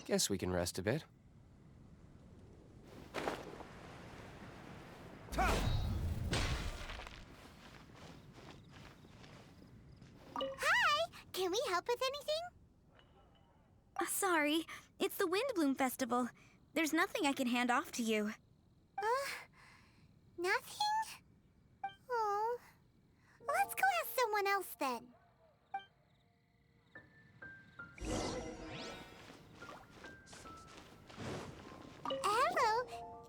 Guess we can rest a bit. Hi! Can we help with anything? Sorry, it's the Windblume Festival. There's nothing I can hand off to you. Nothing? Oh. Let's go ask someone else then. Hello.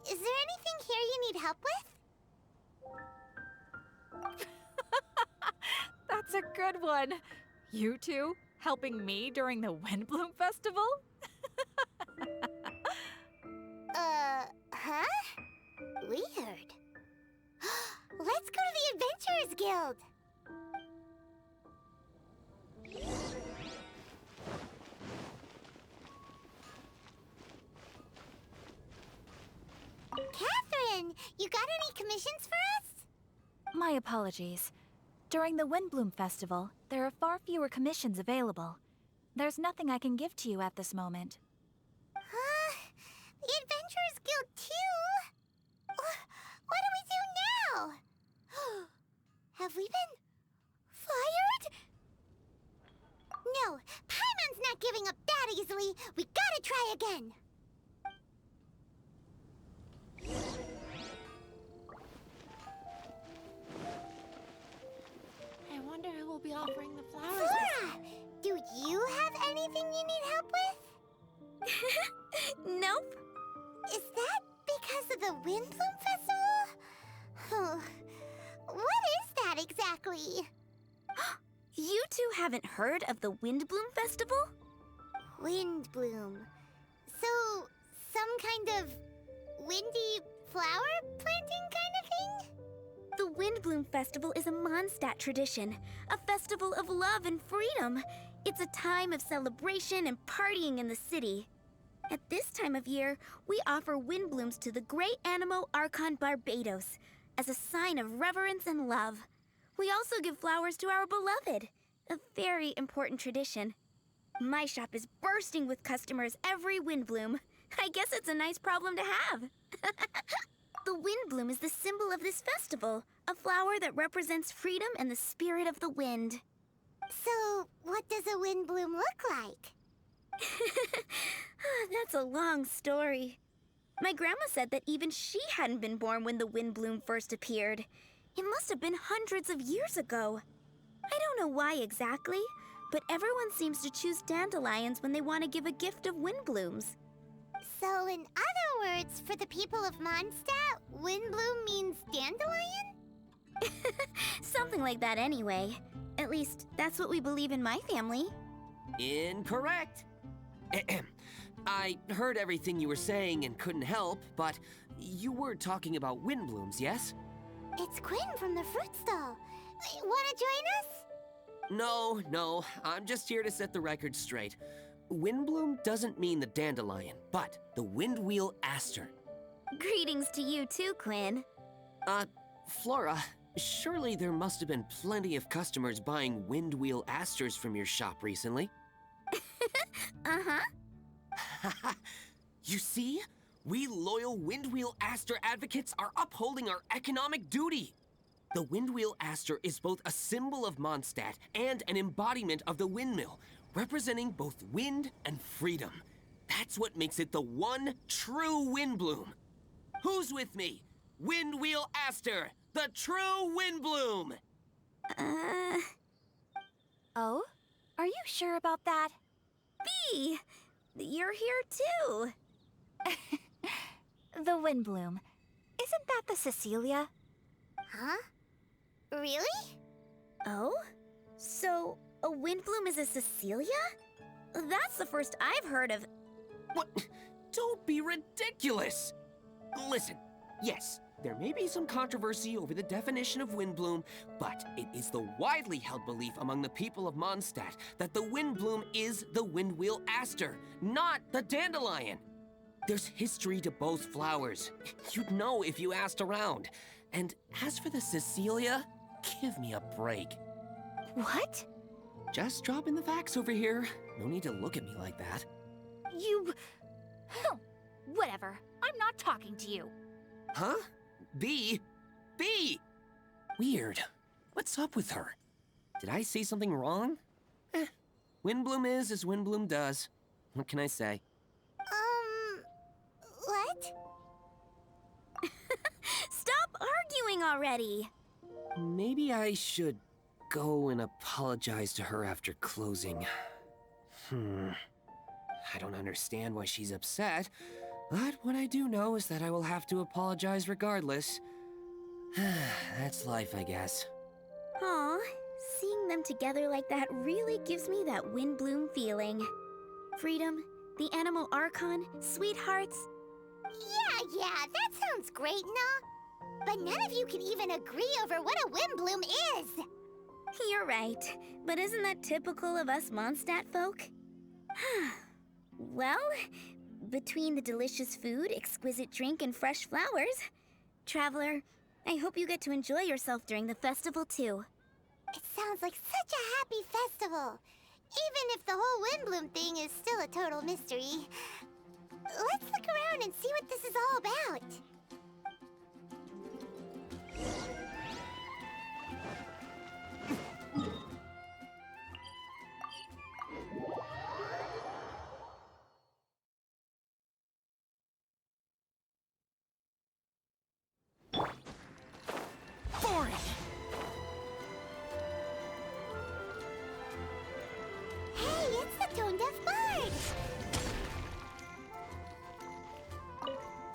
Is there anything here you need help with? That's a good one. You two helping me during the Windblume Festival? Huh? Weird. Let's go to the Adventurers Guild. Catherine, you got any commissions for us? My apologies. During the Windblume Festival, there are far fewer commissions available. There's nothing I can give to you at this moment. The Adventurers Guild too? What do we do now? Have we been fired? No, Paimon's not giving up that easily. We gotta try again. I wonder who will be offering the flowers. Flora, do you have anything you need help with? Nope. Is that because of the Windblume Festival? What is that exactly? You two haven't heard of the Windblume Festival? Windblume. So, some kind of windy flower planting kind of thing? The Windblume Festival is a Mondstadt tradition, a festival of love and freedom. It's a time of celebration and partying in the city. At this time of year, we offer windblooms to the great Animo Archon Barbados as a sign of reverence and love. We also give flowers to our beloved, a very important tradition. My shop is bursting with customers every Windblume. I guess it's a nice problem to have. The Windblume is the symbol of this festival, a flower that represents freedom and the spirit of the wind. So, what does a windbloom look like? That's a long story. My grandma said that even she hadn't been born when the Windblume first appeared. It must have been hundreds of years ago. I don't know why exactly, but everyone seems to choose dandelions when they want to give a gift of windblooms. So, in other words, for the people of Mondstadt, windbloom means dandelion? Something like that anyway. At least, that's what we believe in my family. Incorrect. I heard everything you were saying and couldn't help, but you were talking about windblooms, yes? It's Quinn from the fruit stall. Wanna join us? No, I'm just here to set the record straight. Windbloom doesn't mean the dandelion, but the windwheel aster. Greetings to you too, Quinn. Flora, surely there must have been plenty of customers buying windwheel asters from your shop recently. Uh-huh. You see? We loyal Windwheel Aster advocates are upholding our economic duty. The Windwheel Aster is both a symbol of Mondstadt and an embodiment of the windmill, representing both wind and freedom. That's what makes it the one true Windblume. Who's with me? Windwheel Aster, the true Windblume! Oh? Are you sure about that? Bee! You're here too. The Windblume. Isn't that the Cecilia? Huh? Really? Oh? So, a windblume is a Cecilia? That's the first I've heard of. What? Don't be ridiculous! Listen, yes, there may be some controversy over the definition of Windblume, but it is the widely held belief among the people of Mondstadt that the Windblume is the Windwheel Aster, not the dandelion. There's history to both flowers. You'd know if you asked around. And as for the Cecilia, give me a break. What? Just dropping the facts over here. No need to look at me like that. You... Whatever. I'm not talking to you. Huh? B? B! Weird. What's up with her? Did I say something wrong? Windblume is as Windblume does. What can I say? What? Stop arguing already! Maybe I should go and apologize to her after closing. I don't understand why she's upset, but what I do know is that I will have to apologize regardless. That's life, I guess. Aw, seeing them together like that really gives me that Windblume feeling. Freedom, the Animal Archon, sweethearts. Yeah, that sounds great and all. But none of you can even agree over what a Windblume is. You're right, but isn't that typical of us Mondstadt folk? Well, between the delicious food, exquisite drink, and fresh flowers, Traveler, I hope you get to enjoy yourself during the festival too. It sounds like such a happy festival. Even if the whole Windblume thing is still a total mystery. Let's look around and see what this is all about. Boring! Hey, it's the Tone-Deaf Bard!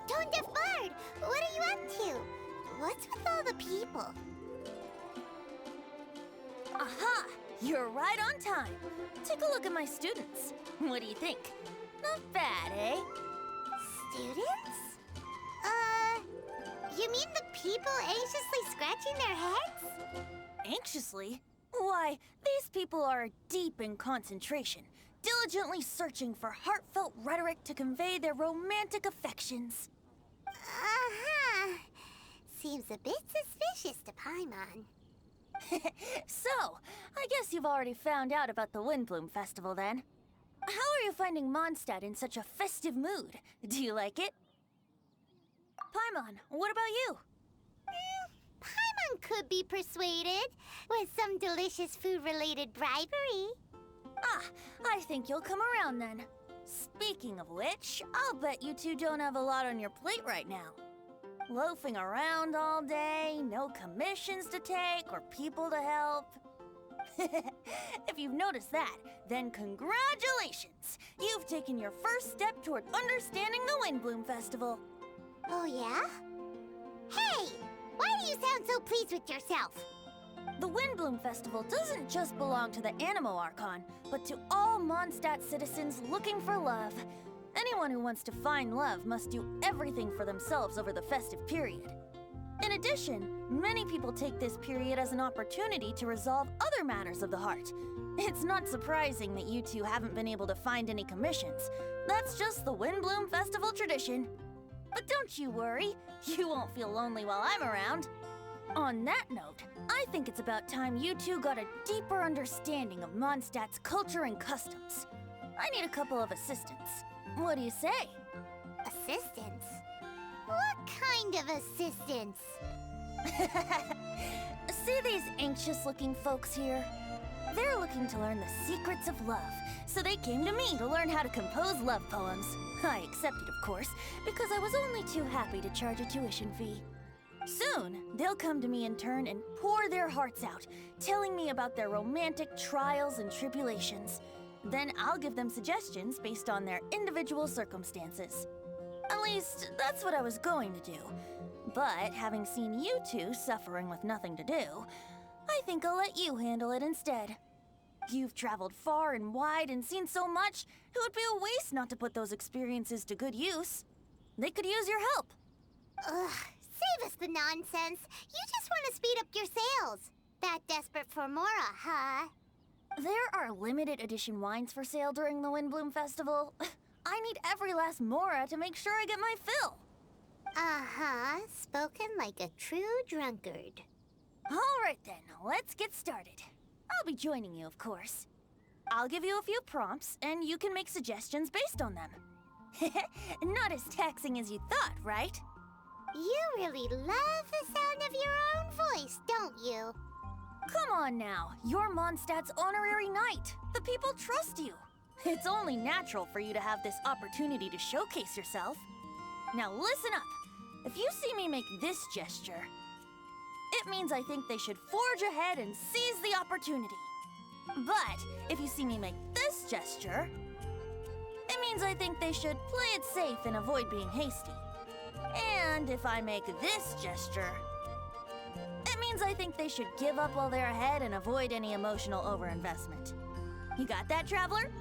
Tone-Deaf Bard, what are you up to? What's with all the people? Aha! You're right on time. Take a look at my students. What do you think? Not bad, eh? Students? You mean the people anxiously scratching their heads? Anxiously? Why, these people are deep in concentration, diligently searching for heartfelt rhetoric to convey their romantic affections. Uh-huh. Seems a bit suspicious to Paimon. So, I guess you've already found out about the Windblume Festival then. How are you finding Mondstadt in such a festive mood? Do you like it? Paimon, what about you? Paimon could be persuaded with some delicious food-related bribery. Ah, I think you'll come around then. Speaking of which, I'll bet you two don't have a lot on your plate right now. Loafing around all day, no commissions to take or people to help. If you've noticed that, then congratulations! You've taken your first step toward understanding the Windblume Festival. Oh, yeah? Hey! Why do you sound so pleased with yourself? The Windblume Festival doesn't just belong to the Animo Archon, but to all Mondstadt citizens looking for love. Anyone who wants to find love must do everything for themselves over the festive period. In addition, many people take this period as an opportunity to resolve other matters of the heart. It's not surprising that you two haven't been able to find any commissions. That's just the Windblume Festival tradition. But don't you worry, you won't feel lonely while I'm around. On that note, I think it's about time you two got a deeper understanding of Mondstadt's culture and customs. I need a couple of assistants. What do you say? Assistance? What kind of assistance? See these anxious-looking folks here? They're looking to learn the secrets of love, so they came to me to learn how to compose love poems. I accepted, of course, because I was only too happy to charge a tuition fee. Soon, they'll come to me in turn and pour their hearts out, telling me about their romantic trials and tribulations. Then I'll give them suggestions based on their individual circumstances. At least, that's what I was going to do. But having seen you two suffering with nothing to do, I think I'll let you handle it instead. You've traveled far and wide and seen so much, it would be a waste not to put those experiences to good use. They could use your help. Ugh, save us the nonsense. You just want to speed up your sales. That desperate for Mora, huh? There are limited edition wines for sale during the Windblume Festival. I need every last Mora to make sure I get my fill. Uh-huh, spoken like a true drunkard. All right then, let's get started. I'll be joining you, of course. I'll give you a few prompts, and you can make suggestions based on them. Not as taxing as you thought, right? You really love the sound of your own voice, don't you? Come on now, you're Mondstadt's honorary knight. The people trust you. It's only natural for you to have this opportunity to showcase yourself. Now listen up. If you see me make this gesture, it means I think they should forge ahead and seize the opportunity. But if you see me make this gesture, it means I think they should play it safe and avoid being hasty. And if I make this gesture, it means I think they should give up while they're ahead and avoid any emotional overinvestment. You got that, Traveler?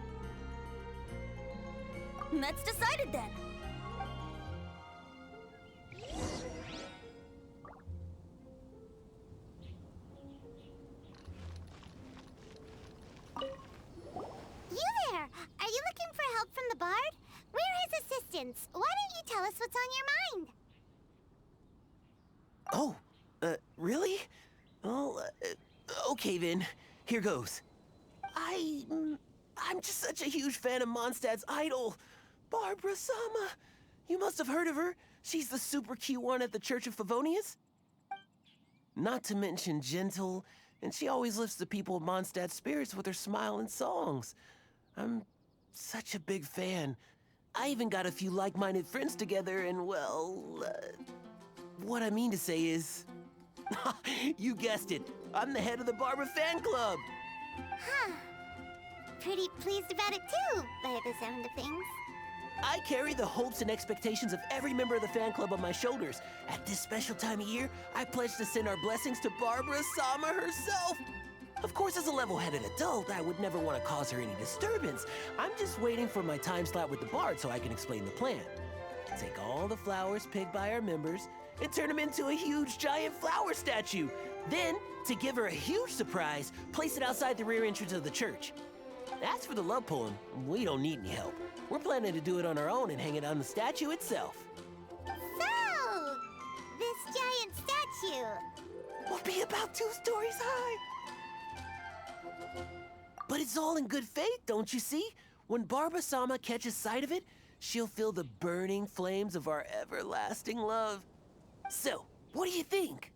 That's decided then. You there! Are you looking for help from the Bard? We're his assistants. Why don't you tell us what's on your mind? Oh, really? Well, okay then. Here goes. I'm just such a huge fan of Mondstadt's idol, Barbara Sama. You must have heard of her. She's the super cute one at the Church of Favonius. Not to mention gentle, and she always lifts the people of Mondstadt's spirits with her smile and songs. I'm such a big fan. I even got a few like-minded friends together, and well, what I mean to say is, you guessed it. I'm the head of the Barbara fan club. Huh. Pretty pleased about it too, by the sound of things. I carry the hopes and expectations of every member of the fan club on my shoulders. At this special time of year, I pledge to send our blessings to Barbara Sama herself. Of course, as a level-headed adult, I would never want to cause her any disturbance. I'm just waiting for my time slot with the Bard so I can explain the plan. Take all the flowers picked by our members and turn them into a huge, giant flower statue. Then, to give her a huge surprise, place it outside the rear entrance of the church. As for the love poem, we don't need any help. We're planning to do it on our own and hang it on the statue itself. So, this giant statue. Will be about 2 stories high. But it's all in good faith, don't you see? When Barbara Sama catches sight of it, she'll feel the burning flames of our everlasting love. So, what do you think?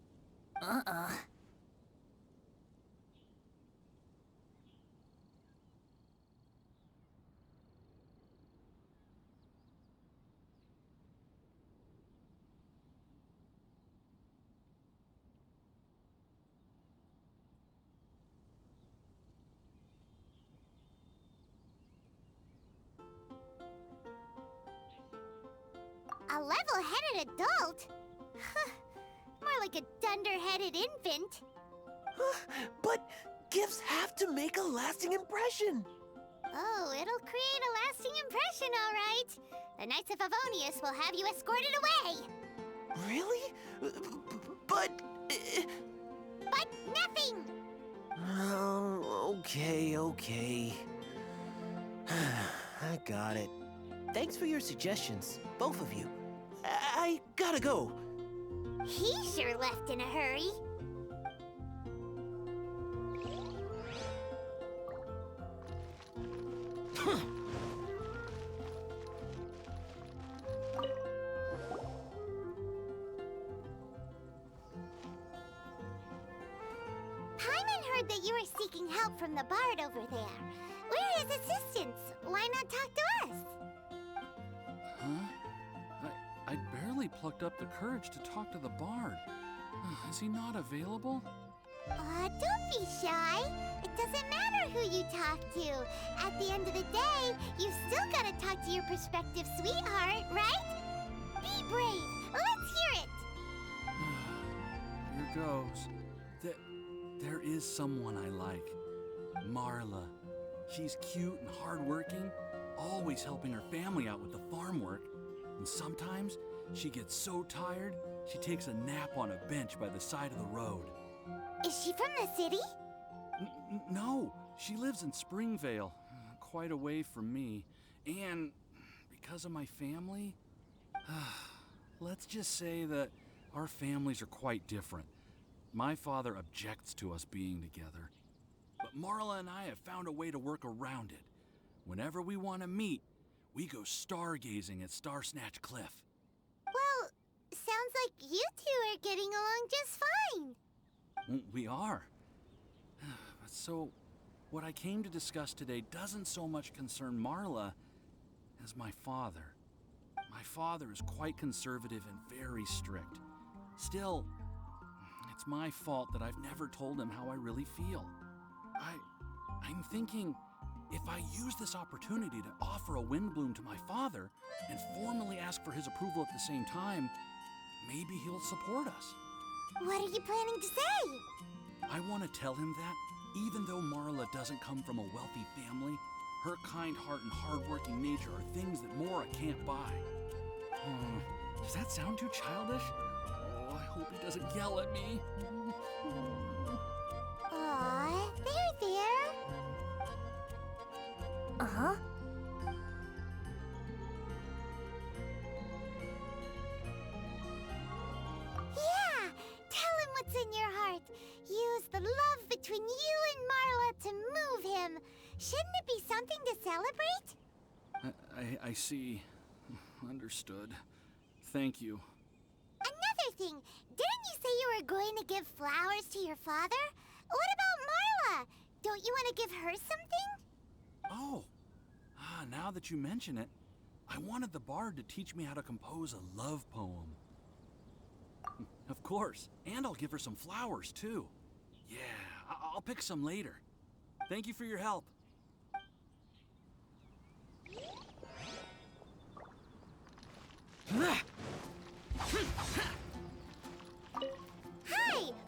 A level-headed adult? More like a dunder-headed infant. But gifts have to make a lasting impression. Oh, it'll create a lasting impression, all right. The Knights of Favonius will have you escorted away. Really? But... But nothing! Oh, okay. I got it. Thanks for your suggestions, both of you. I gotta go. He sure left in a hurry. Paimon heard that you were seeking help from the Bard over there. We're his assistants. Why not talk to us? Huh? I barely plucked up the courage to talk to the Bard. Is he not available? Don't be shy. It doesn't matter who you talk to. At the end of the day, you've still got to talk to your prospective sweetheart, right? Be brave. Let's hear it. Here goes. There is someone I like. Marla. She's cute and hardworking, always helping her family out with the farm work. And sometimes she gets so tired, she takes a nap on a bench by the side of the road. Is she from the city? No, she lives in Springvale, quite away from me. And because of my family, let's just say that our families are quite different. My father objects to us being together. But Marla and I have found a way to work around it. Whenever we want to meet, we go stargazing at Star Snatch Cliff. Well, sounds like you two are getting along just fine. We are. So, what I came to discuss today doesn't so much concern Marla as my father. My father is quite conservative and very strict. Still, it's my fault that I've never told him how I really feel. I'm thinking, if I use this opportunity to offer a Windblume to my father and formally ask for his approval at the same time, maybe he'll support us. What are you planning to say? I want to tell him that, even though Marla doesn't come from a wealthy family, her kind heart and hardworking nature are things that Mora can't buy. Does that sound too childish? Oh, I hope he doesn't yell at me. Aw, there. Uh-huh. Yeah, tell him what's in your heart. Use the love between you and Marla to move him. Shouldn't it be something to celebrate? I see. Understood. Thank you. Another thing, didn't you say you were going to give flowers to your father? What about Marla? Don't you want to give her something? Oh, now that you mention it, I wanted the bard to teach me how to compose a love poem. Of course, and I'll give her some flowers, too. Yeah, I'll pick some later. Thank you for your help. Hi,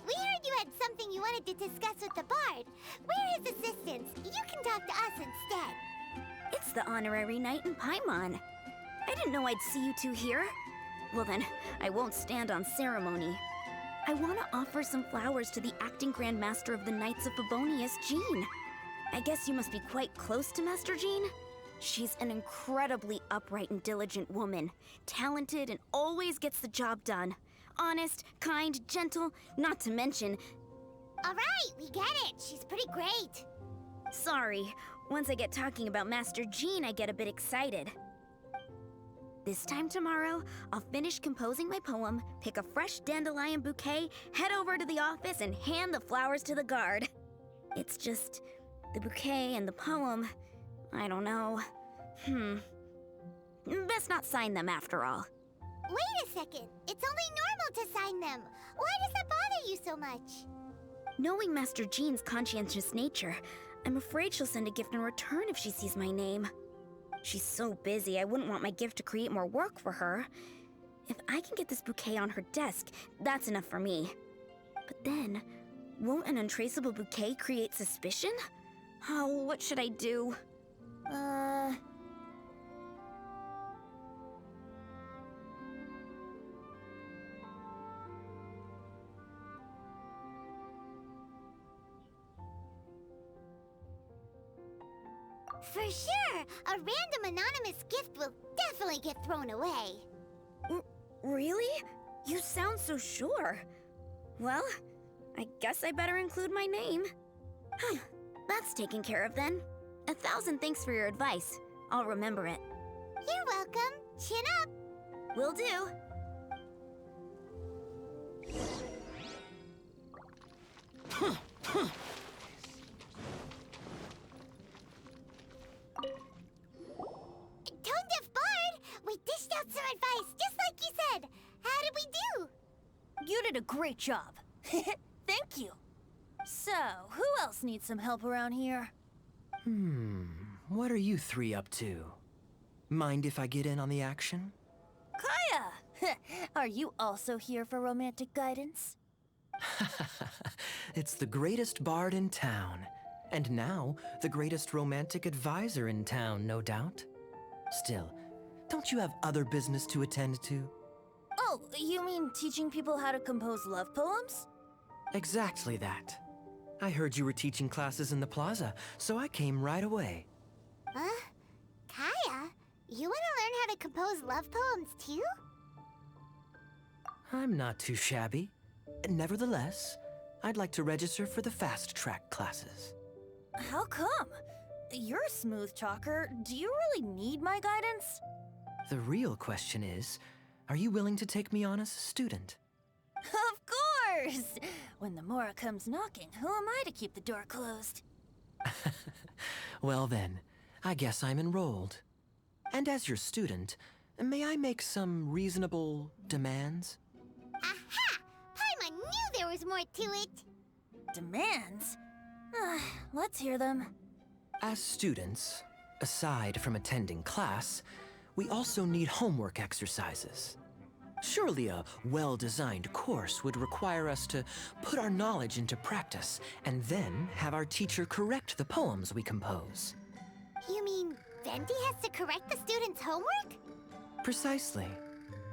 we heard you had something you wanted to discuss with the bard. We're his assistants. You can talk to us instead. It's the honorary knight in Paimon. I didn't know I'd see you two here. Well then, I won't stand on ceremony. I want to offer some flowers to the acting Grand Master of the Knights of Favonius, Jean. I guess you must be quite close to Master Jean? She's an incredibly upright and diligent woman, talented and always gets the job done. Honest, kind, gentle, not to mention... All right, we get it. She's pretty great. Sorry, once I get talking about Master Jean, I get a bit excited. This time tomorrow, I'll finish composing my poem, pick a fresh dandelion bouquet, head over to the office, and hand the flowers to the guard. It's just... the bouquet and the poem... I don't know. Best not sign them after all. Wait a second. It's only normal to sign them. Why does that bother you so much? Knowing Master Jean's conscientious nature, I'm afraid she'll send a gift in return if she sees my name. She's so busy, I wouldn't want my gift to create more work for her. If I can get this bouquet on her desk, that's enough for me. But then, won't an untraceable bouquet create suspicion? Oh, what should I do? For sure, a random anonymous gift will definitely get thrown away. Really? You sound so sure. Well, I guess I better include my name. That's taken care of then. 1,000 thanks for your advice. I'll remember it. You're welcome. Chin up. Will do. Tone-deaf bard, we dished out some advice, just like you said. How did we do? You did a great job. Thank you. So, who else needs some help around here? What are you three up to? Mind if I get in on the action? Kaya! Are you also here for romantic guidance? It's the greatest bard in town. And now, the greatest romantic advisor in town, no doubt. Still, don't you have other business to attend to? Oh, you mean teaching people how to compose love poems? Exactly that. I heard you were teaching classes in the plaza, so I came right away. Huh? Kaya, you want to learn how to compose love poems too? I'm not too shabby. Nevertheless, I'd like to register for the fast track classes. How come? You're a smooth talker. Do you really need my guidance? The real question is, are you willing to take me on as a student? Of course! When the Mora comes knocking, who am I to keep the door closed? Well then, I guess I'm enrolled. And as your student, may I make some reasonable demands? Aha! Paimon knew there was more to it! Demands? Let's hear them. As students, aside from attending class, we also need homework exercises. Surely a well-designed course would require us to put our knowledge into practice and then have our teacher correct the poems we compose. You mean Venti has to correct the students' homework? Precisely.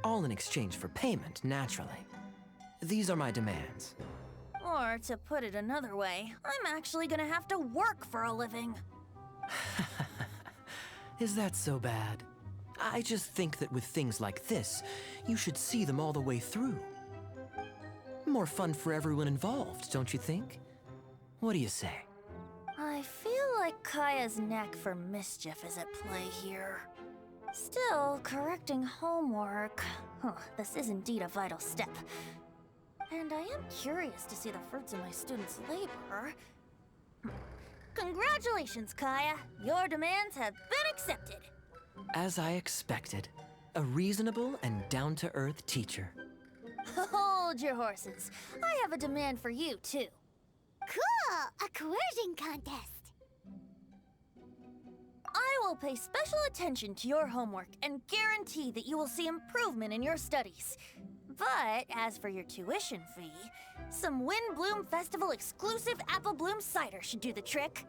All in exchange for payment, naturally. These are my demands. Or to put it another way, I'm actually gonna have to work for a living. Is that so bad? I just think that with things like this, you should see them all the way through. More fun for everyone involved, don't you think? What do you say? I feel like Kaya's knack for mischief is at play here. Still, correcting homework. This is indeed a vital step. And I am curious to see the fruits of my students' labor. Congratulations, Kaya! Your demands have been accepted! As I expected, a reasonable and down-to-earth teacher. Hold your horses. I have a demand for you, too. Cool! A coercion contest! I will pay special attention to your homework and guarantee that you will see improvement in your studies. But as for your tuition fee, some Windblume Festival exclusive Apple Bloom cider should do the trick.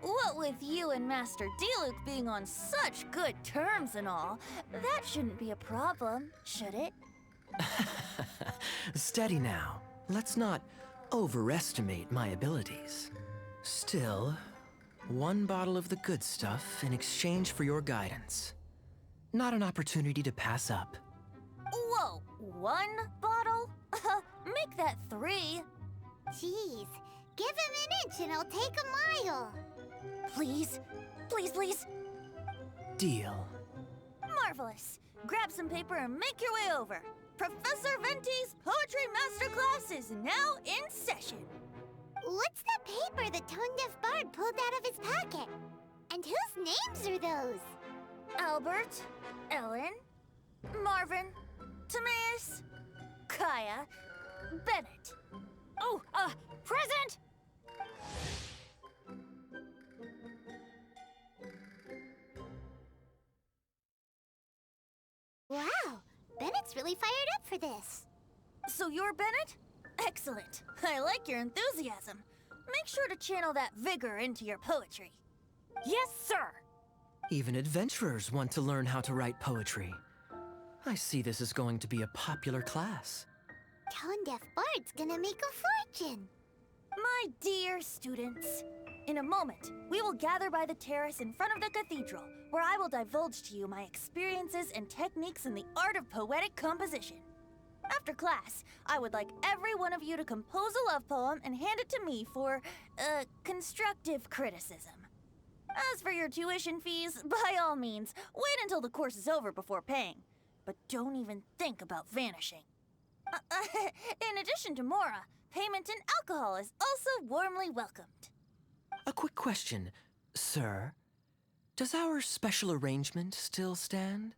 What with you and Master Diluc being on such good terms and all, that shouldn't be a problem, should it? Steady now. Let's not overestimate my abilities. Still, one bottle of the good stuff in exchange for your guidance. Not an opportunity to pass up. Whoa, one bottle? Make that 3. Jeez, give him an inch and I'll take a mile. Please, please, please. Deal. Marvelous. Grab some paper and make your way over. Professor Venti's Poetry Masterclass is now in session. What's the paper the tone-deaf bard pulled out of his pocket? And whose names are those? Albert, Ellen, Marvin, Timaeus, Kaya, Bennett. Oh, present! Wow, Bennett's really fired up for this. So you're Bennett? Excellent. I like your enthusiasm. Make sure to channel that vigor into your poetry. Yes, sir! Even adventurers want to learn how to write poetry. I see this is going to be a popular class. Tone-deaf bard's gonna make a fortune. My dear students, in a moment, we will gather by the terrace in front of the cathedral, where I will divulge to you my experiences and techniques in the art of poetic composition. After class, I would like every one of you to compose a love poem and hand it to me for, constructive criticism. As for your tuition fees, by all means, wait until the course is over before paying. But don't even think about vanishing. In addition to Mora, payment in alcohol is also warmly welcomed. A quick question, sir. Does our special arrangement still stand?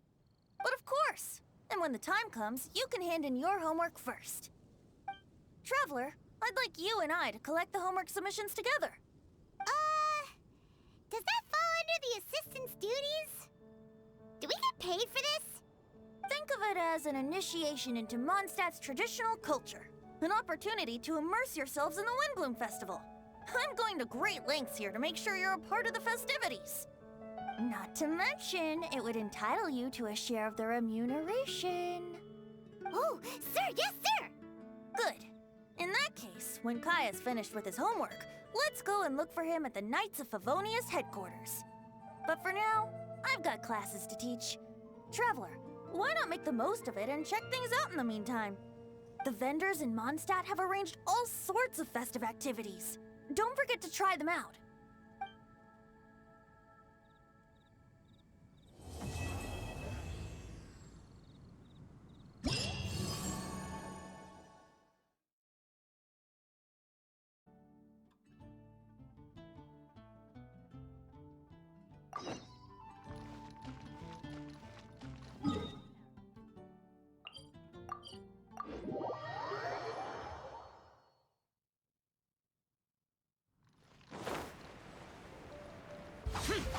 But of course! And when the time comes, you can hand in your homework first. Traveler, I'd like you and I to collect the homework submissions together. Does that fall under the assistant's duties? Do we get paid for this? Think of it as an initiation into Mondstadt's traditional culture. An opportunity to immerse yourselves in the Windblume Festival. I'm going to great lengths here to make sure you're a part of the festivities. Not to mention, it would entitle you to a share of the remuneration. Oh, sir, yes, sir! Good. In that case, when Kaya's finished with his homework, let's go and look for him at the Knights of Favonia's headquarters. But for now, I've got classes to teach. Traveler, why not make the most of it and check things out in the meantime? The vendors in Mondstadt have arranged all sorts of festive activities. Don't forget to try them out.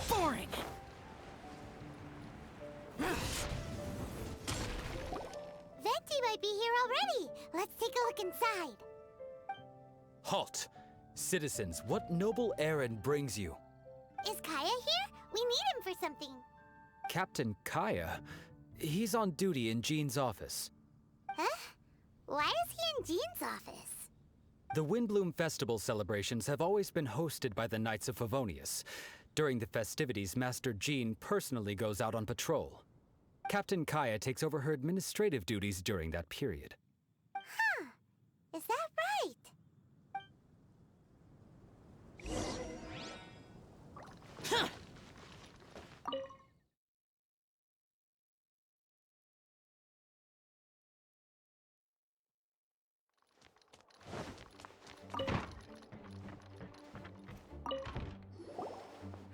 Boring! Venti might be here already. Let's take a look inside. Halt! Citizens, what noble errand brings you? Is Kaya here? We need him for something. Captain Kaya? He's on duty in Jean's office. Huh? Why is he in Jean's office? The Windblume Festival celebrations have always been hosted by the Knights of Favonius. During the festivities, Master Jean personally goes out on patrol. Captain Kaya takes over her administrative duties during that period. Huh. Is that right?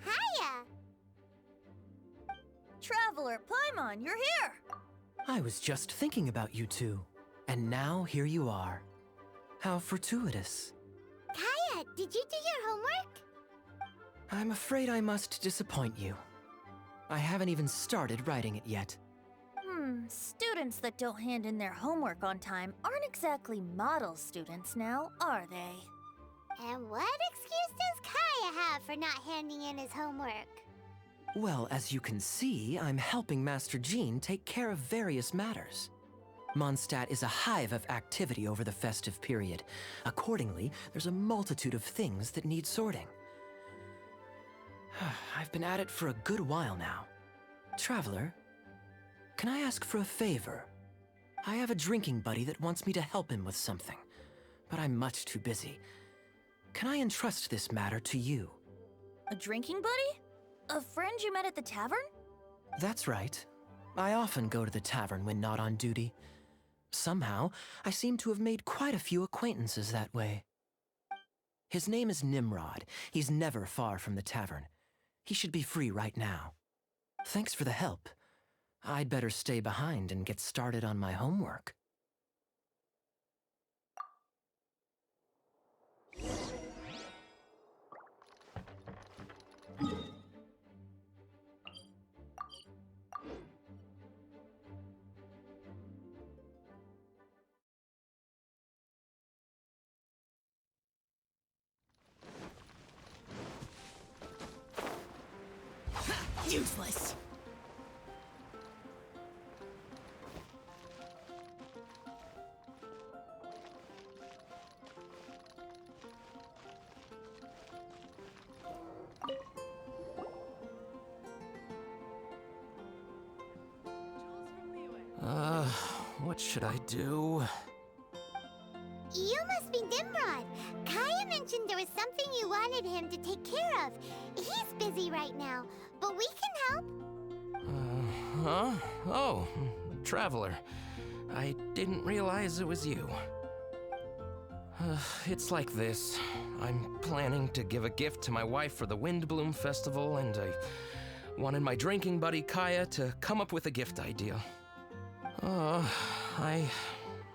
Hiya! Traveler Paimon, you're here! I was just thinking about you two, and now here you are. How fortuitous. Kaya, did you do your homework? I'm afraid I must disappoint you. I haven't even started writing it yet. Students that don't hand in their homework on time aren't exactly model students now, are they? And what excuse does Kaya have for not handing in his homework? Well, as you can see, I'm helping Master Jean take care of various matters. Mondstadt is a hive of activity over the festive period. Accordingly, there's a multitude of things that need sorting. I've been at it for a good while now. Traveler, can I ask for a favor? I have a drinking buddy that wants me to help him with something, but I'm much too busy. Can I entrust this matter to you? A drinking buddy? A friend you met at the tavern? That's right. I often go to the tavern when not on duty. Somehow, I seem to have made quite a few acquaintances that way. His name is Nimrod. He's never far from the tavern. He should be free right now. Thanks for the help. I'd better stay behind and get started on my homework. Useless! What should I do? You must be Nimrod. Kaya mentioned there was something you wanted him to take care of. He's busy right now, but we can help. Huh? Oh, Traveler. I didn't realize it was you. It's like this. I'm planning to give a gift to my wife for the Windblume Festival, and I wanted my drinking buddy Kaya to come up with a gift idea.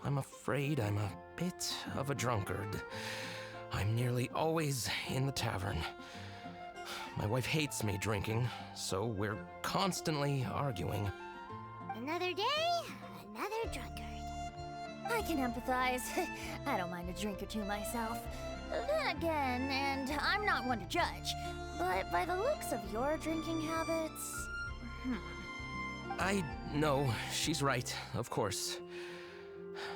I'm afraid I'm a bit of a drunkard. I'm nearly always in the tavern. My wife hates me drinking, so we're constantly arguing. Another day, another drunkard. I can empathize. I don't mind a drink or two myself. Then again, and I'm not one to judge, but by the looks of your drinking habits... I know, she's right, of course.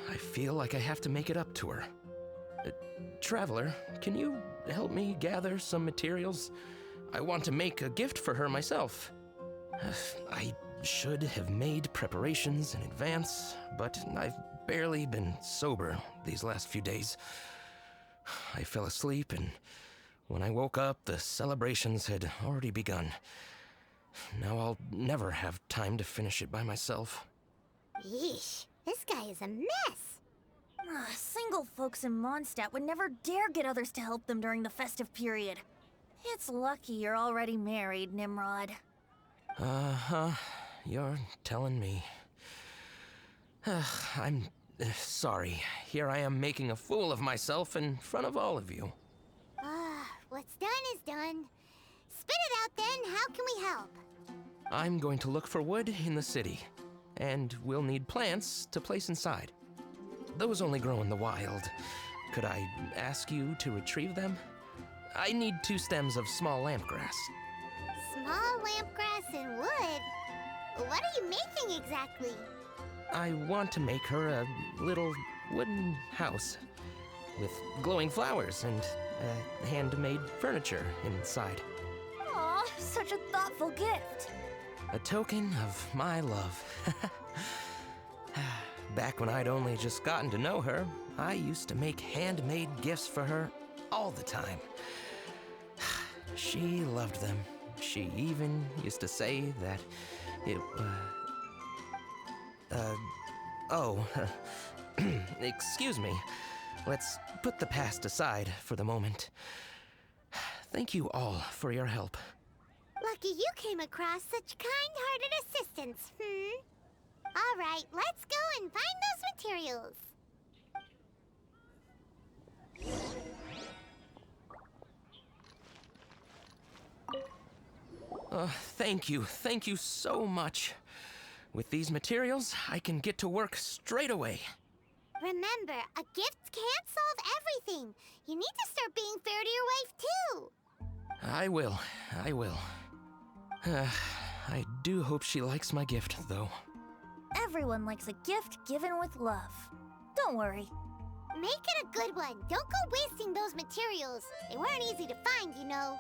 I feel like I have to make it up to her. Traveler, can you help me gather some materials? I want to make a gift for her myself. I should have made preparations in advance, but I've barely been sober these last few days. I fell asleep, and when I woke up, the celebrations had already begun. Now I'll never have time to finish it by myself. Yeesh, this guy is a mess. Single folks in Mondstadt would never dare get others to help them during the festive period. It's lucky you're already married, Nimrod. Uh-huh. You're telling me. I'm sorry. Here I am making a fool of myself in front of all of you. What's done is done. Spit it out then, how can we help? I'm going to look for wood in the city, and we'll need plants to place inside. Those only grow in the wild. Could I ask you to retrieve them? I need 2 stems of small lampgrass. Small lampgrass and wood? What are you making exactly? I want to make her a little wooden house with glowing flowers and handmade furniture inside. Aw, such a thoughtful gift. A token of my love. Back when I'd only just gotten to know her, I used to make handmade gifts for her all the time. She loved them. She even used to say that it, excuse me. Let's put the past aside for the moment. Thank you all for your help. Lucky you came across such kind-hearted assistance, All right, let's go and find those materials. Thank you so much. With these materials, I can get to work straight away. Remember, a gift can't solve everything. You need to start being fair to your wife, too. I will. I do hope she likes my gift, though. Everyone likes a gift given with love. Don't worry. Make it a good one. Don't go wasting those materials. They weren't easy to find, you know.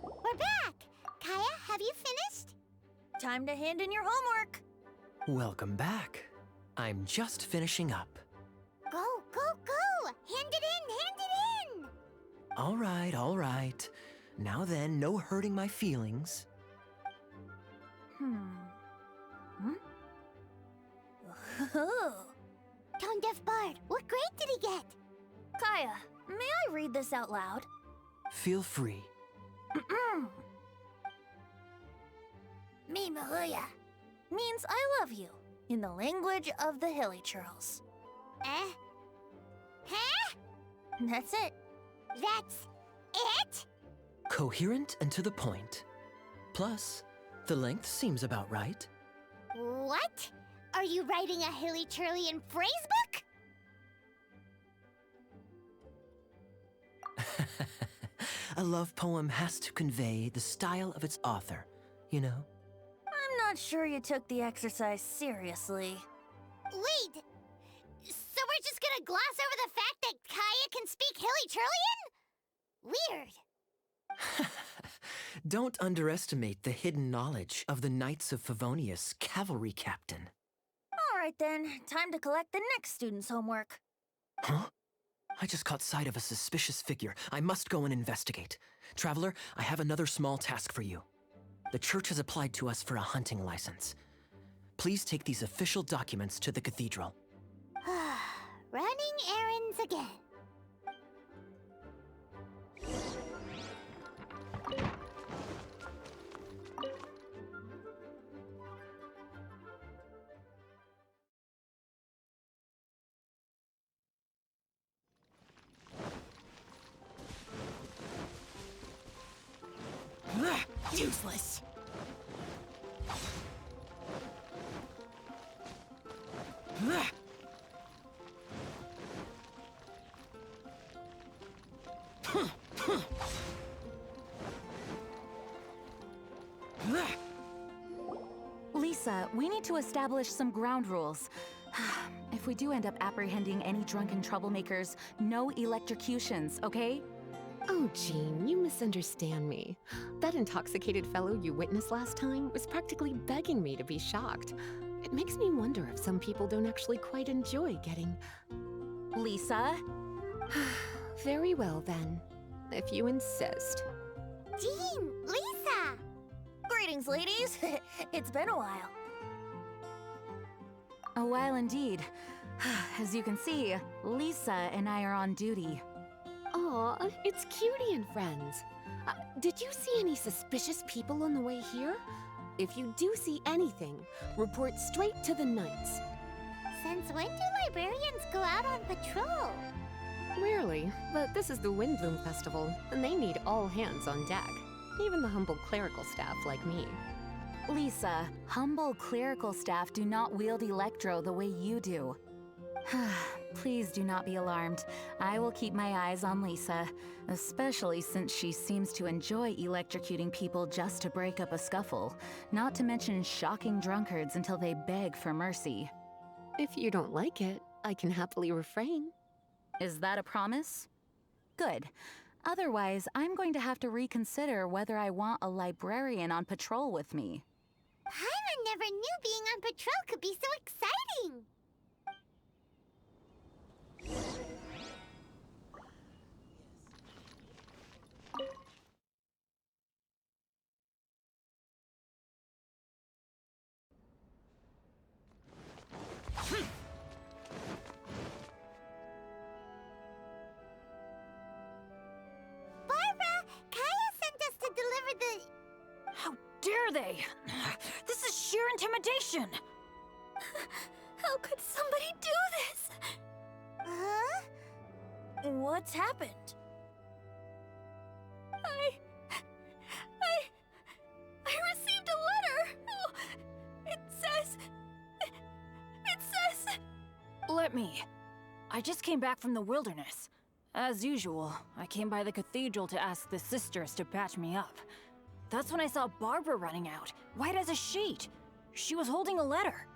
We're back! Kaya, have you finished? Time to hand in your homework. Welcome back. I'm just finishing up. Go, go, go! Hand it in! All right. Now then, no hurting my feelings. Tone Deaf Bard, what grade did he get? Kaya, may I read this out loud? Feel free. miHoYo. Means I love you, in the language of the Hilly Churls. Huh? That's it. That's it? Coherent and to the point. Plus, the length seems about right. What? Are you writing a Hilly Churlian phrase book? A love poem has to convey the style of its author, you know? I'm not sure you took the exercise seriously. Wait, so we're just gonna gloss over the fact that Kaya can speak Hilly Churlian? Weird. Don't underestimate the hidden knowledge of the Knights of Favonius cavalry captain. All right then, time to collect the next student's homework. Huh? I just caught sight of a suspicious figure. I must go and investigate. Traveler, I have another small task for you. The church has applied to us for a hunting license. Please take these official documents to the cathedral. Running errands again. Useless. Lisa, we need to establish some ground rules. If we do end up apprehending any drunken troublemakers, no electrocutions, okay? Oh, Jean, you misunderstand me. That intoxicated fellow you witnessed last time was practically begging me to be shocked. It makes me wonder if some people don't actually quite enjoy getting... Lisa? Very well, then. If you insist. Jean! Lisa! Greetings, ladies. It's been a while. A while indeed. As you can see, Lisa and I are on duty. Aw, it's Cutie and friends. Did you see any suspicious people on the way here? If you do see anything, report straight to the Knights. Since when do librarians go out on patrol? Rarely, but this is the Windblume Festival, and they need all hands on deck. Even the humble clerical staff like me. Lisa, humble clerical staff do not wield Electro the way you do. Please do not be alarmed. I will keep my eyes on Lisa, especially since she seems to enjoy electrocuting people just to break up a scuffle, not to mention shocking drunkards until they beg for mercy. If you don't like it, I can happily refrain. Is that a promise? Good. Otherwise, I'm going to have to reconsider whether I want a librarian on patrol with me. Paimon never knew being on patrol could be so exciting! Barbara! Kaya sent us to deliver the... How dare they? This is sheer intimidation! How could somebody do this? Huh? What's happened? I received a letter! Oh, it says... Let me. I just came back from the wilderness. As usual, I came by the cathedral to ask the sisters to patch me up. That's when I saw Barbara running out, white as a sheet. She was holding a letter.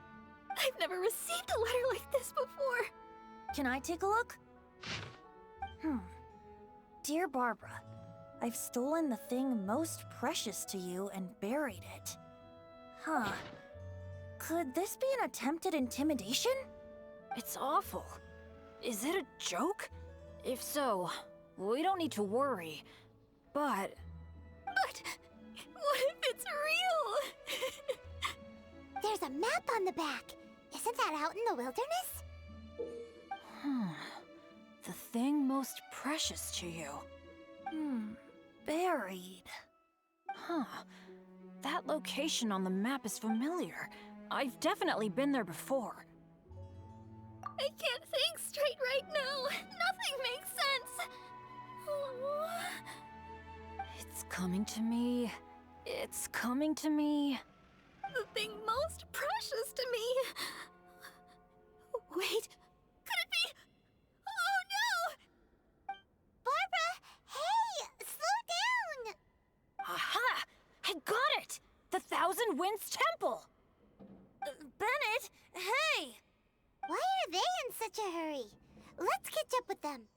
I've never received a letter like this before. Can I take a look? Dear Barbara, I've stolen the thing most precious to you and buried it. Huh. Could this be an attempted intimidation? It's awful. Is it a joke? If so, we don't need to worry. But But what if it's real? There's a map on the back. Isn't that out in the wilderness? the thing most precious to you. Buried. Huh. That location on the map is familiar. I've definitely been there before. I can't think straight right now. Nothing makes sense. Oh. It's coming to me. It's coming to me. The thing most precious to me. Wait, could it be? Oh no! Barbara, hey, slow down! Aha! I got it! The Thousand Winds Temple! Bennett, hey! Why are they in such a hurry? Let's catch up with them.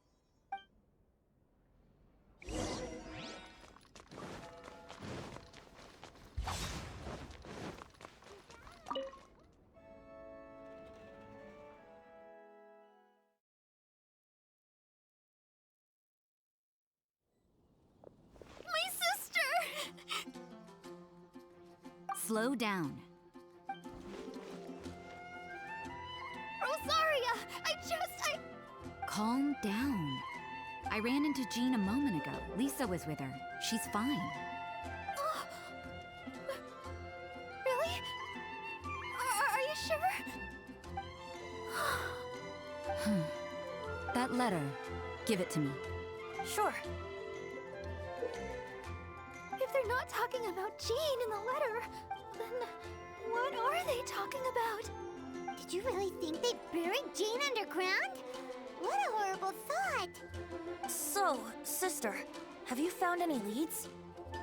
My sister! Slow down. Rosaria, I Calm down. I ran into Jean a moment ago. Lisa was with her. She's fine. Oh. Really? Are you sure? That letter. Give it to me. Sure. If they're not talking about Jean in the letter, then what are they talking about? Did you really think they buried Jean underground? What a horrible thought! So, sister, have you found any leads?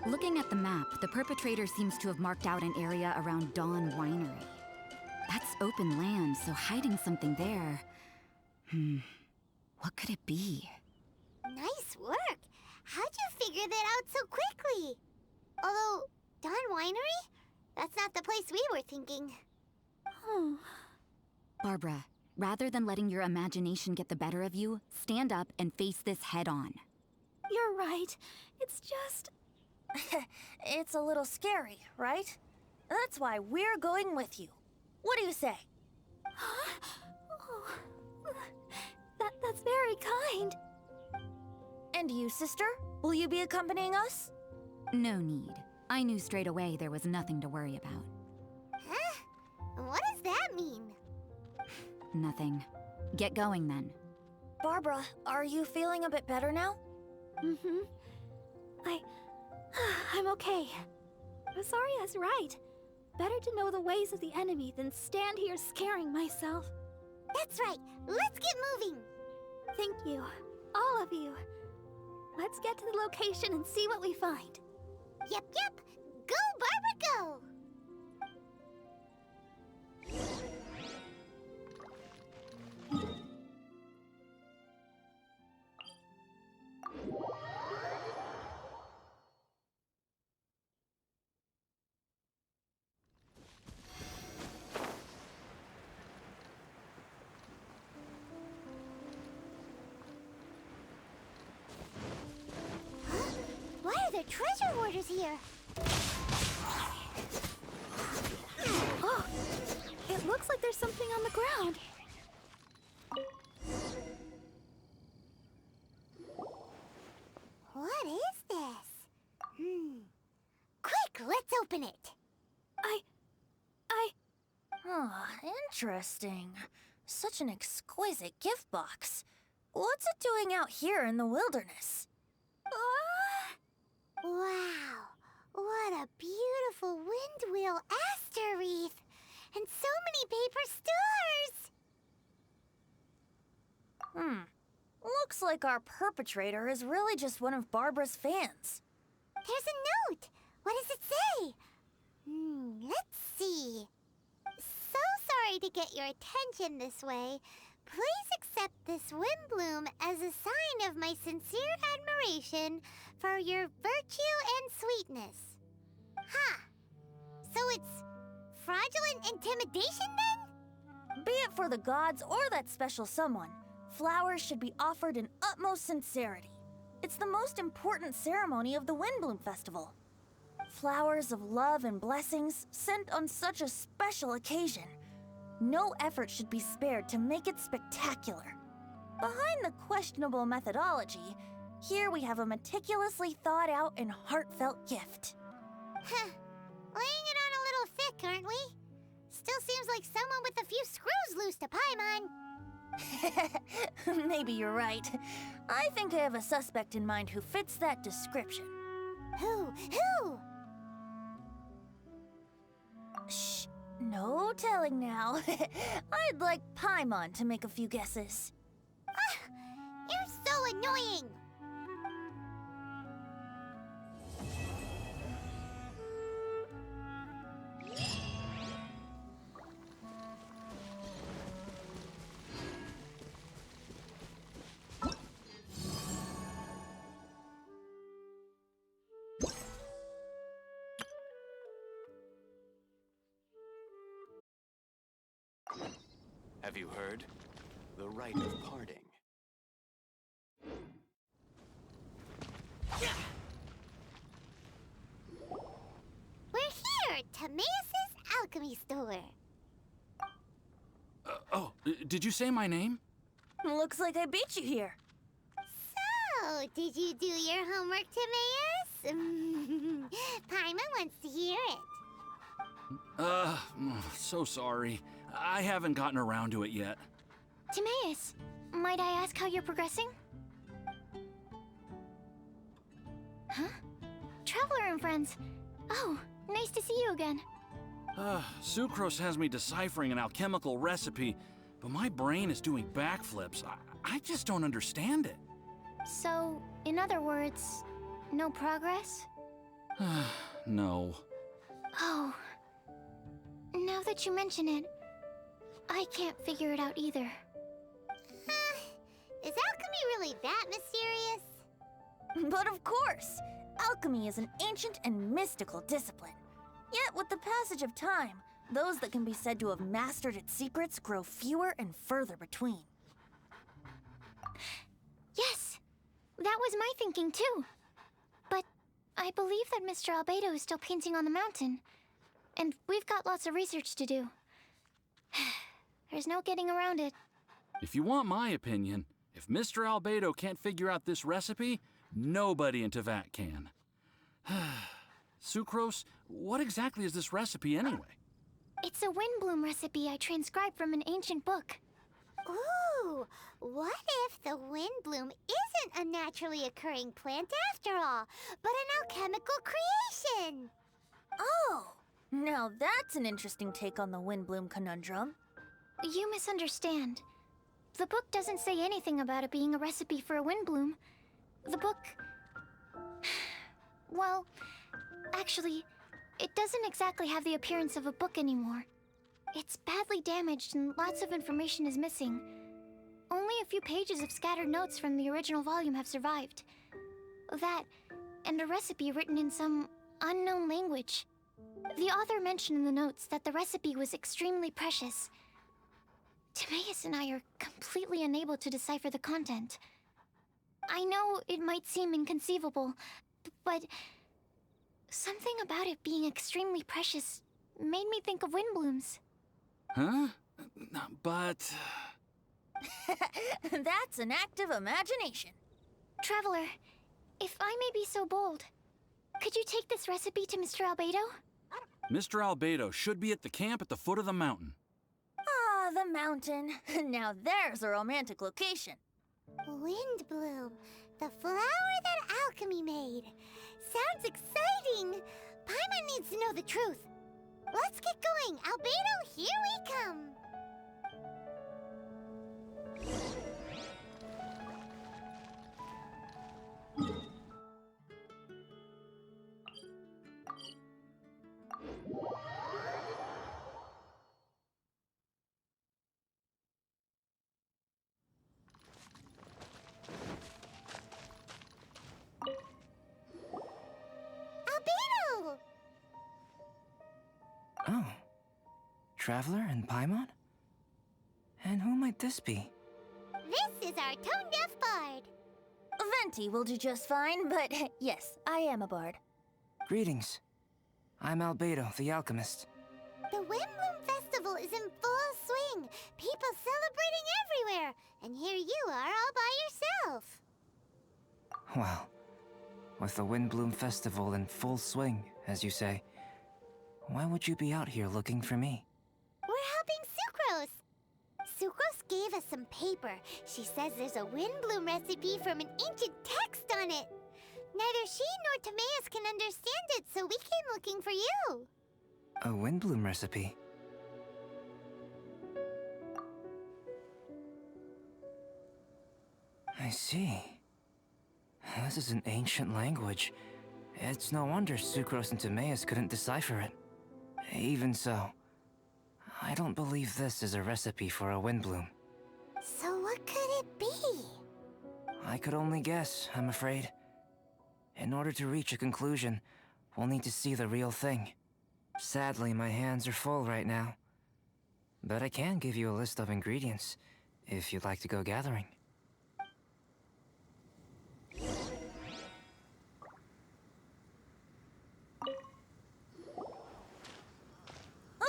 Looking at the map, the perpetrator seems to have marked out an area around Dawn Winery. That's open land, so hiding something there... what could it be? Nice work! How'd you figure that out so quickly? Although, Dawn Winery? That's not the place we were thinking. Barbara, rather than letting your imagination get the better of you, stand up and face this head-on. You're right. It's just... It's a little scary, right? That's why we're going with you. What do you say? Oh, that's very kind. And you, sister? Will you be accompanying us? No need. I knew straight away there was nothing to worry about. Huh? What does that mean? Nothing. Get going then. Barbara, are you feeling a bit better now? Mm-hmm. I'm okay. Rosaria's right. Better to know the ways of the enemy than stand here scaring myself. That's right. Let's get moving. Thank you. All of you. Let's get to the location and see what we find. Yep. Go, Barbara, go! Why are there treasure hoarders here? Oh, it looks like there's something on the ground. What is this? Quick, let's open it. Interesting. Such an exquisite gift box. What's it doing out here in the wilderness? Wow, what a beautiful wind wheel aster wreath! And so many paper stars! Looks like our perpetrator is really just one of Barbara's fans. There's a note! What does it say? Let's see. So sorry to get your attention this way. Please accept this Windblume as a sign of my sincere admiration for your virtue and sweetness. So it's fraudulent intimidation then? Be it for the gods or that special someone, flowers should be offered in utmost sincerity. It's the most important ceremony of the Windblume Festival. Flowers of love and blessings sent on such a special occasion. No effort should be spared to make it spectacular. Behind the questionable methodology, here we have a meticulously thought out and heartfelt gift. Laying it on a little thick, aren't we? Still seems like someone with a few screws loose to Paimon. Maybe you're right. I think I have a suspect in mind who fits that description. Who? Shh. No telling now. I'd like Paimon to make a few guesses. You're so annoying! Have you heard? The rite of parting. We're here, Timaeus' alchemy store. Did you say my name? Looks like I beat you here. So, did you do your homework, Timaeus? Paimon wants to hear it. So sorry. I haven't gotten around to it yet. Timaeus, might I ask how you're progressing? Huh? Traveler and friends. Oh, nice to see you again. Sucrose has me deciphering an alchemical recipe, but my brain is doing backflips. I just don't understand it. So, in other words, no progress? No. Oh. Now that you mention it, I can't figure it out either. Is alchemy really that mysterious? But of course! Alchemy is an ancient and mystical discipline. Yet, with the passage of time, those that can be said to have mastered its secrets grow fewer and further between. Yes! That was my thinking too. But I believe that Mr. Albedo is still painting on the mountain. And we've got lots of research to do. There's no getting around it. If you want my opinion, if Mr. Albedo can't figure out this recipe, nobody in Tevat can. Sucrose, what exactly is this recipe anyway? It's a Windblume recipe I transcribed from an ancient book. Ooh, what if the Windblume isn't a naturally occurring plant after all, but an alchemical creation? Oh! Now that's an interesting take on the Windblume conundrum. You misunderstand. The book doesn't say anything about it being a recipe for a Windblume. The book... Well, actually, it doesn't exactly have the appearance of a book anymore. It's badly damaged and lots of information is missing. Only a few pages of scattered notes from the original volume have survived. That, and a recipe written in some unknown language. The author mentioned in the notes that the recipe was extremely precious. Timaeus and I are completely unable to decipher the content. I know it might seem inconceivable, but something about it being extremely precious made me think of Windblooms. Huh? But... That's an active imagination. Traveler, if I may be so bold, could you take this recipe to Mr. Albedo? Mr. Albedo should be at the camp at the foot of the mountain. Ah, the mountain. Now there's a romantic location. Windblume, the flower that alchemy made. Sounds exciting. Paimon needs to know the truth. Let's get going. Albedo, here we come. Albedo! Oh. Traveler and Paimon? And who might this be? This is our tone-deaf bard. Venti will do just fine, but yes, I am a bard. Greetings. I'm Albedo, the alchemist. The Windblume Festival is in full swing. People celebrating everywhere. And here you are all by yourself. Well, with the Windblume Festival in full swing, as you say, why would you be out here looking for me? We're helping Sucrose. Sucrose gave us some paper. She says there's a Windblume recipe from an ancient text on it. Neither she nor Timaeus can understand it, so we came looking for you. A Windblume recipe? I see. This is an ancient language. It's no wonder Sucrose and Timaeus couldn't decipher it. Even so, I don't believe this is a recipe for a Windblume. So what could it be? I could only guess, I'm afraid. In order to reach a conclusion, we'll need to see the real thing. Sadly, my hands are full right now. But I can give you a list of ingredients, if you'd like to go gathering.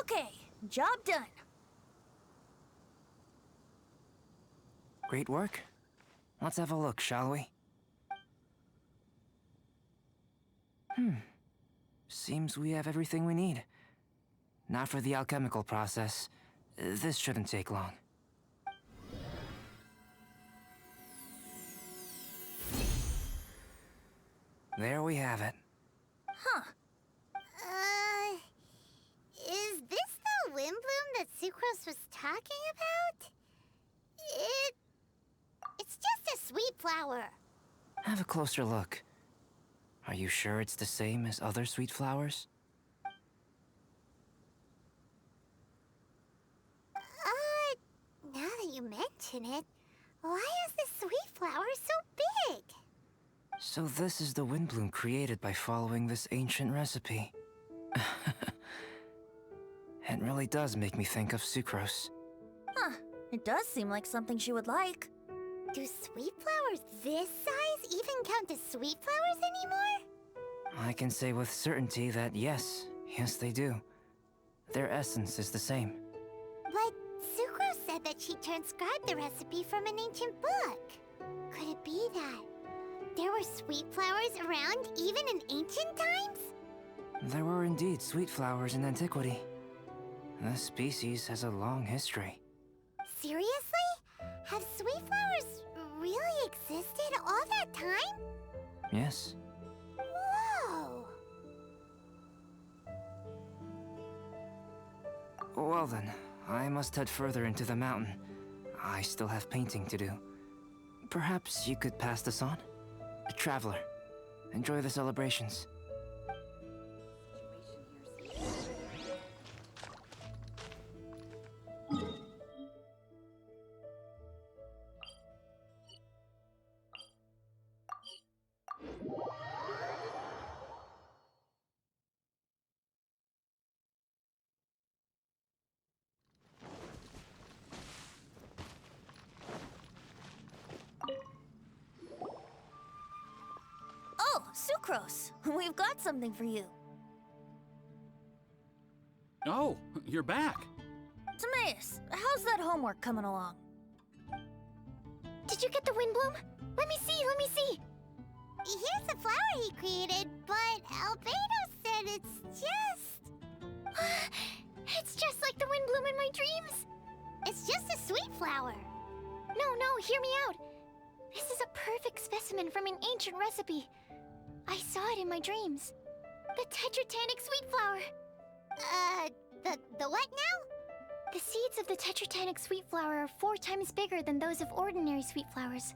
Okay, job done. Great work. Let's have a look, shall we? Seems we have everything we need. Not for the alchemical process. This shouldn't take long. There we have it. Huh. Is the Windblume that Sucrose was talking about? It's just a sweet flower. Have a closer look. Are you sure it's the same as other sweet flowers? Now that you mention it, why is this sweet flower so big? So this is the Windblume created by following this ancient recipe. It really does make me think of Sucrose. Huh. It does seem like something she would like. Do sweet flowers this size even count as sweet flowers anymore? I can say with certainty that yes, they do. Their essence is the same. But Sucrose said that she transcribed the recipe from an ancient book. Could it be that there were sweet flowers around even in ancient times? There were indeed sweet flowers in antiquity. This species has a long history. Seriously? Have sweet flowers really existed all that time? Yes. Whoa! Well then, I must head further into the mountain. I still have painting to do. Perhaps you could pass this on? Traveler, enjoy the celebrations. Oh, Sucrose! We've got something for you. Oh, you're back. Timaeus, how's that homework coming along? Did you get the Windblume? Let me see, let me see! Here's the flower he created, but Albedo said it's just... it's just like the Windblume in my dreams! It's just a sweet flower. No, hear me out. This is a perfect specimen from an ancient recipe. I saw it in my dreams. The Tetratanic sweet flower. The what now? The seeds of the Tetratanic sweet flower are 4 times bigger than those of ordinary sweet flowers.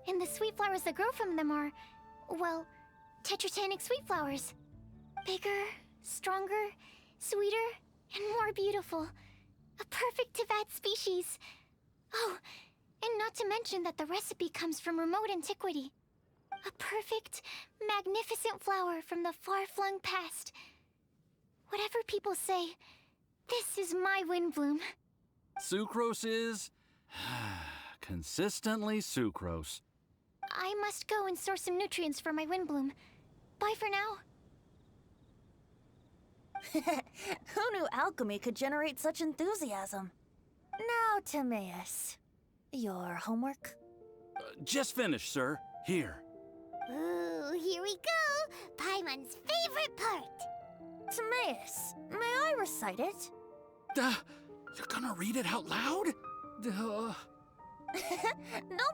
And the sweet flowers that grow from them are, well, Tetratanic sweet flowers. Bigger, stronger, sweeter, and more beautiful. A perfect Tivat species. Oh, and not to mention that the recipe comes from remote antiquity. A perfect, magnificent flower from the far-flung past. Whatever people say, this is my Windblume. Sucrose is... consistently Sucrose. I must go and source some nutrients for my Windblume. Bye for now. Who knew alchemy could generate such enthusiasm? Now, Timaeus, your homework? Just finished, sir. Here. Ooh, here we go! Paimon's favorite part! Timaeus, may I recite it? You're gonna read it out loud? Don't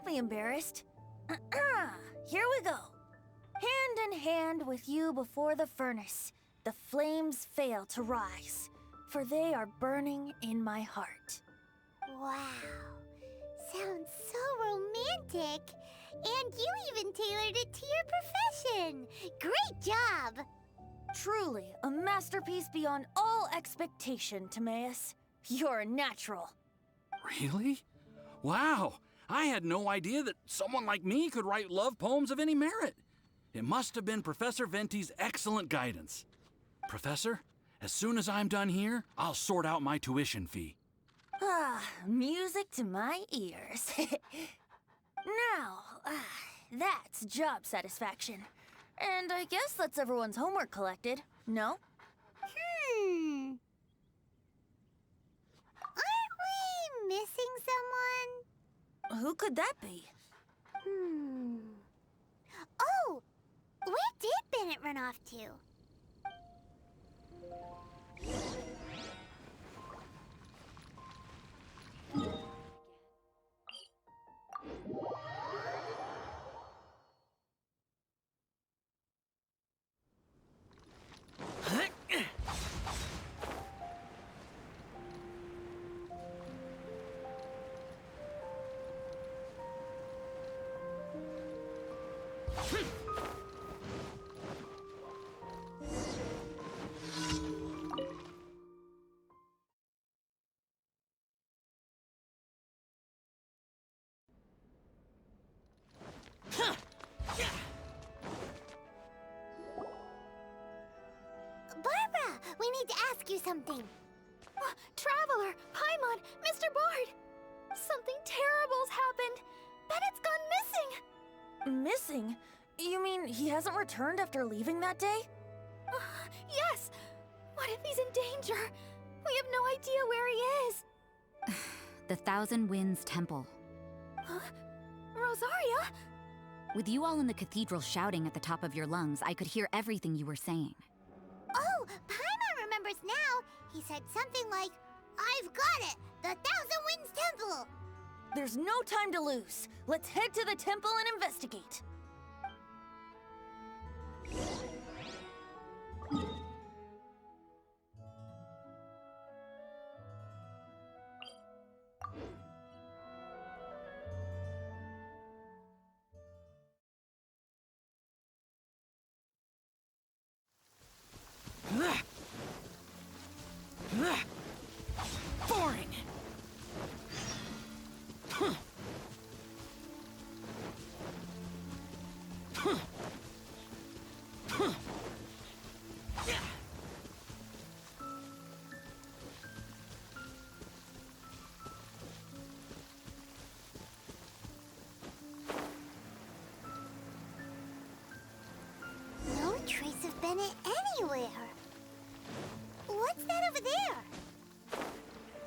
be embarrassed. Here we go. Hand in hand with you before the furnace, the flames fail to rise, for they are burning in my heart. Wow. Sounds so romantic. And you even tailored it to your profession. Great job! Truly, a masterpiece beyond all expectation, Timaeus. You're a natural. Really? Wow! I had no idea that someone like me could write love poems of any merit. It must have been Professor Venti's excellent guidance. Professor, as soon as I'm done here, I'll sort out my tuition fee. Music to my ears. Now, that's job satisfaction. And I guess that's everyone's homework collected, no? Aren't we missing someone? Who could that be? Oh! Where did Bennett run off to? Barbara, we need to ask you something. Traveler, Paimon, Mr. Bard! Something terrible's happened! Bennett's gone missing! Missing? You mean he hasn't returned after leaving that day? Yes! What if he's in danger? We have no idea where he is! The Thousand Winds Temple. Huh? Rosaria? With you all in the cathedral shouting at the top of your lungs, I could hear everything you were saying. Oh, Paimon remembers now. He said something like, "I've got it! The Thousand Winds Temple!" There's no time to lose. Let's head to the temple and investigate. Boring! No trace of Bennett anywhere. What's that over there?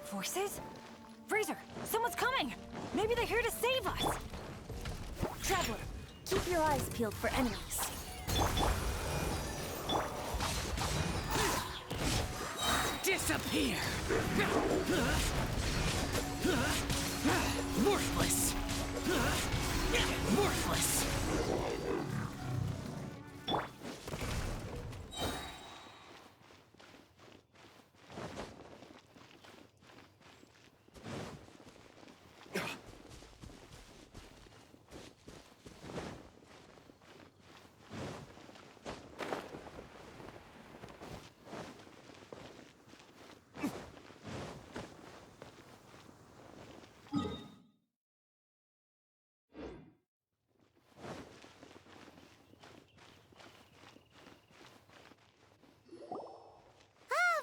Forces? Fraser, someone's coming! Maybe they're here to save us! Traveler, keep your eyes peeled for enemies. Disappear! Worthless! Worthless!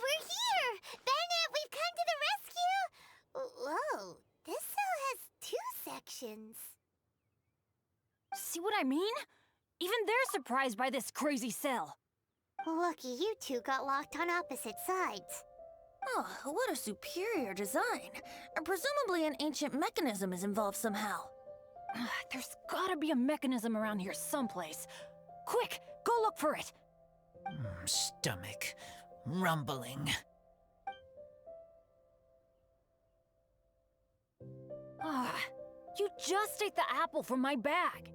We're here! Bennett, we've come to the rescue! Whoa, this cell has 2 sections. See what I mean? Even they're surprised by this crazy cell. Lucky you two got locked on opposite sides. Oh, what a superior design. Presumably an ancient mechanism is involved somehow. There's gotta be a mechanism around here someplace. Quick, go look for it! Stomach rumbling. You just ate the apple from my bag.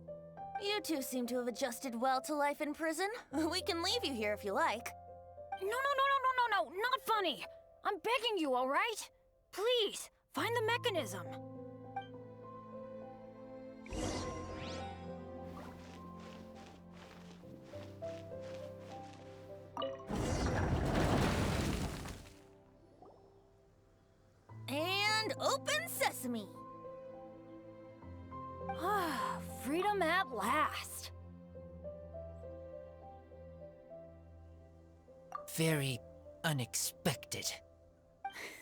You two seem to have adjusted well to life in prison. We can leave you here if you like. No, not funny. I'm begging you, all right? Please, find the mechanism. And open sesame. Freedom at last. Very unexpected.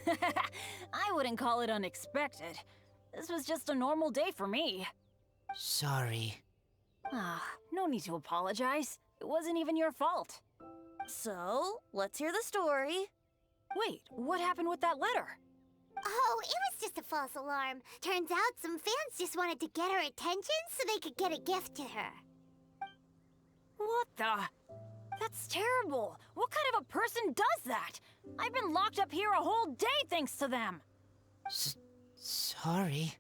I wouldn't call it unexpected. This was just a normal day for me. Sorry. No need to apologize. It wasn't even your fault. So, let's hear the story. Wait, what happened with that letter? Oh, it was just a false alarm. Turns out some fans just wanted to get her attention so they could get a gift to her. What the? That's terrible. What kind of a person does that? I've been locked up here a whole day thanks to them. Sorry.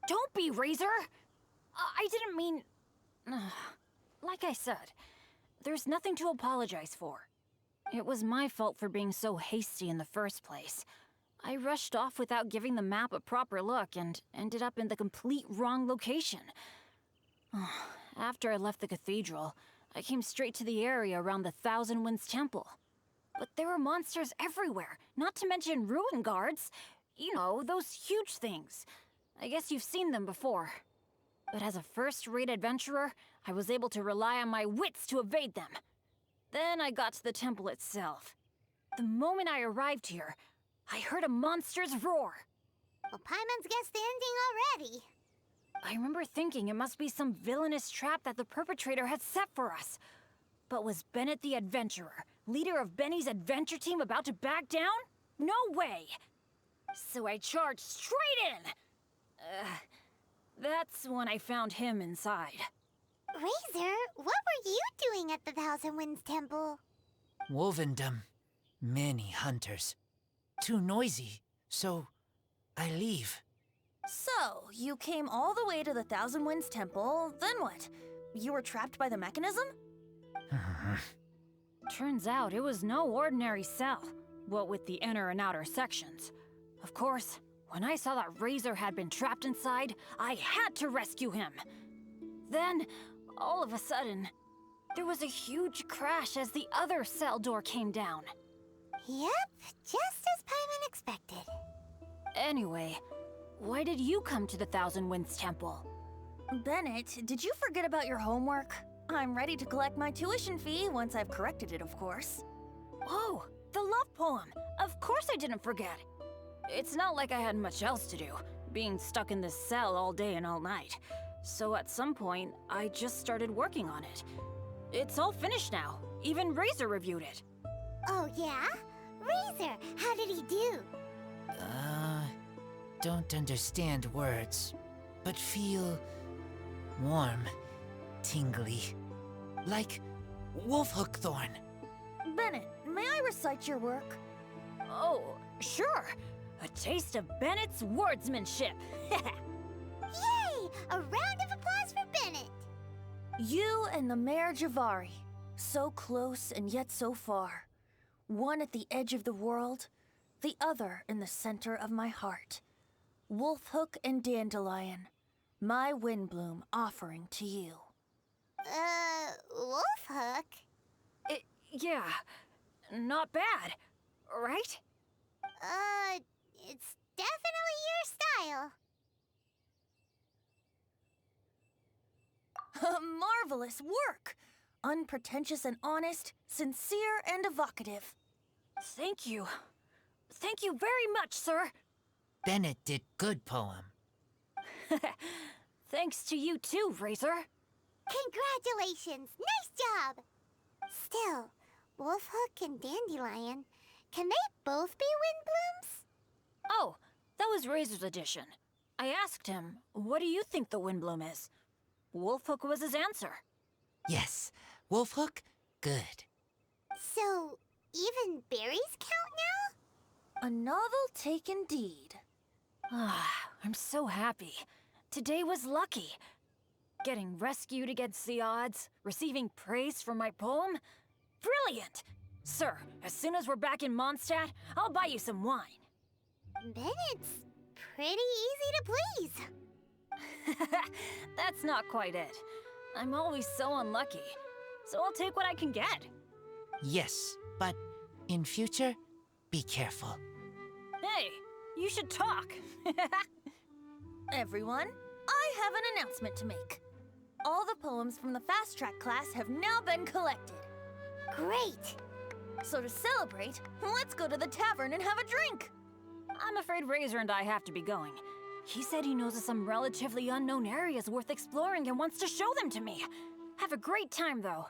Don't be, Razor. I didn't mean... Like I said, there's nothing to apologize for. It was my fault for being so hasty in the first place. I rushed off without giving the map a proper look and ended up in the complete wrong location. After I left the cathedral, I came straight to the area around the Thousand Winds Temple. But there were monsters everywhere, not to mention ruin guards. You know, those huge things. I guess you've seen them before. But as a first-rate adventurer, I was able to rely on my wits to evade them. Then I got to the temple itself. The moment I arrived here, I heard a monster's roar. Well, Paimon's guessed the ending already. I remember thinking it must be some villainous trap that the perpetrator had set for us. But was Bennett the adventurer, leader of Benny's adventure team, about to back down? No way! So I charged straight in! That's when I found him inside. Razor, what were you doing at the Thousand Winds Temple? Wolvendom. Many hunters. Too noisy, so I leave. So, you came all the way to the Thousand Winds Temple, then what? You were trapped by the mechanism? Turns out it was no ordinary cell, what with the inner and outer sections. Of course, when I saw that Razor had been trapped inside, I had to rescue him. Then, all of a sudden, there was a huge crash as the other cell door came down. Yep, just as Paimon expected. Anyway, why did you come to the Thousand Winds Temple? Bennett, did you forget about your homework? I'm ready to collect my tuition fee once I've corrected it, of course. Oh, the love poem! Of course I didn't forget! It's not like I had much else to do, being stuck in this cell all day and all night. So at some point, I just started working on it. It's all finished now. Even Razor reviewed it. Oh, yeah? Razor, how did he do? Don't understand words, but feel warm, tingly, like wolfhook thorn. Bennett, may I recite your work? Oh, sure. A taste of Bennett's wordsmanship. Yay! A round of applause for Bennett! You and the Mare Javari, so close and yet so far. One at the edge of the world, the other in the center of my heart. Wolfhook and Dandelion, my Windblume offering to you. Wolfhook? Yeah, not bad, right? It's definitely your style. Marvelous work! Unpretentious and honest, sincere and evocative. Thank you. Thank you very much, sir. Bennett did good poem. Thanks to you too, Razor. Congratulations! Nice job! Still, Wolfhook and Dandelion, can they both be Windblooms? Oh, that was Razor's addition. I asked him, what do you think the Windblume is? Wolfhook was his answer. Yes, Wolfhook, good. So, even berries count now? A novel take indeed. I'm so happy. Today was lucky. Getting rescued against the odds, receiving praise for my poem? Brilliant! Sir, as soon as we're back in Mondstadt, I'll buy you some wine. Bennett's pretty easy to please. That's not quite it. I'm always so unlucky, so I'll take what I can get. Yes, but in future, be careful. Hey, you should talk. Everyone, I have an announcement to make. All the poems from the Fast Track class have now been collected. Great! So to celebrate, let's go to the tavern and have a drink. I'm afraid Razor and I have to be going. He said he knows of some relatively unknown areas worth exploring and wants to show them to me. Have a great time, though.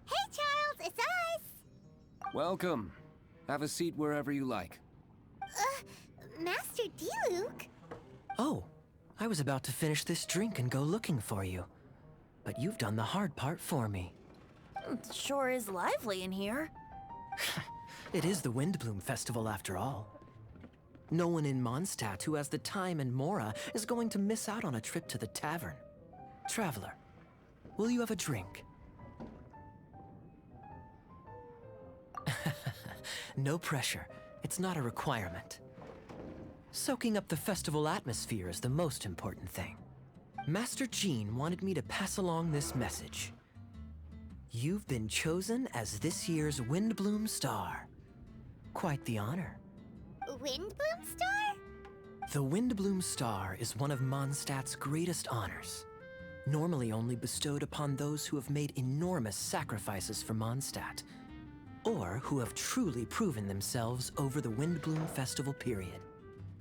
Hey, Charles, it's us! Welcome. Have a seat wherever you like. Master D-Luke? Oh, I was about to finish this drink and go looking for you. But you've done the hard part for me. It sure is lively in here. It is the Windblume Festival after all. No one in Mondstadt who has the time and mora is going to miss out on a trip to the tavern. Traveler, will you have a drink? No pressure. It's not a requirement. Soaking up the festival atmosphere is the most important thing. Master Jean wanted me to pass along this message. You've been chosen as this year's Windblume Star. Quite the honor. Windblume Star? The Windblume Star is one of Mondstadt's greatest honors, normally only bestowed upon those who have made enormous sacrifices for Mondstadt, or who have truly proven themselves over the Windblume Festival period.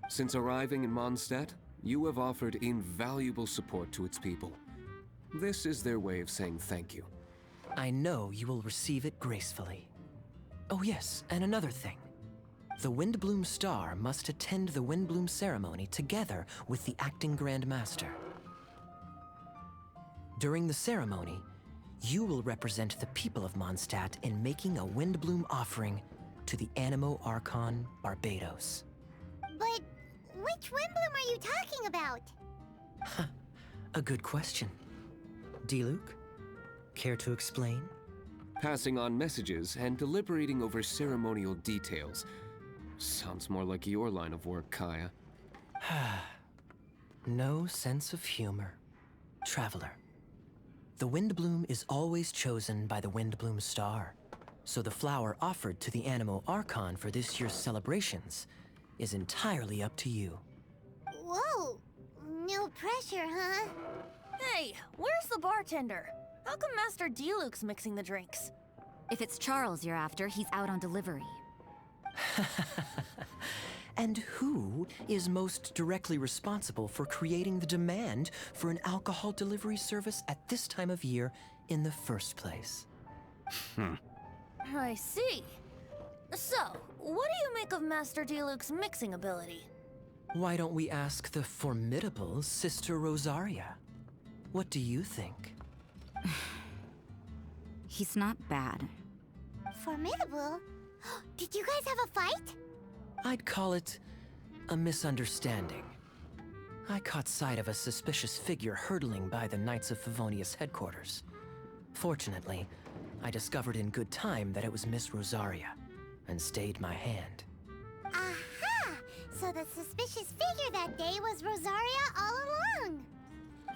Since arriving in Mondstadt, you have offered invaluable support to its people. This is their way of saying thank you. I know you will receive it gracefully. Oh yes, and another thing. The Windblume Star must attend the Windblume ceremony together with the acting Grand Master. During the ceremony, you will represent the people of Mondstadt in making a Windblume offering to the Animo Archon Barbados. But which Windblume are you talking about? A good question. D-Luke, care to explain? Passing on messages and deliberating over ceremonial details. Sounds more like your line of work, Kaya. No sense of humor. Traveler. The Windblume is always chosen by the Windblume Star, so the flower offered to the Animo Archon for this year's celebrations is entirely up to you. Whoa, no pressure, huh? Hey, where's the bartender? How come Master D-Luke's mixing the drinks? If it's Charles you're after, he's out on delivery. And who is most directly responsible for creating the demand for an alcohol delivery service at this time of year in the first place? I see. So, what do you make of Master D-Luke's mixing ability? Why don't we ask the formidable Sister Rosaria? What do you think? He's not bad. Formidable? Did you guys have a fight? I'd call it a misunderstanding. I caught sight of a suspicious figure hurtling by the Knights of Favonius headquarters. Fortunately, I discovered in good time that it was Miss Rosaria, and stayed my hand. Aha! So the suspicious figure that day was Rosaria all along!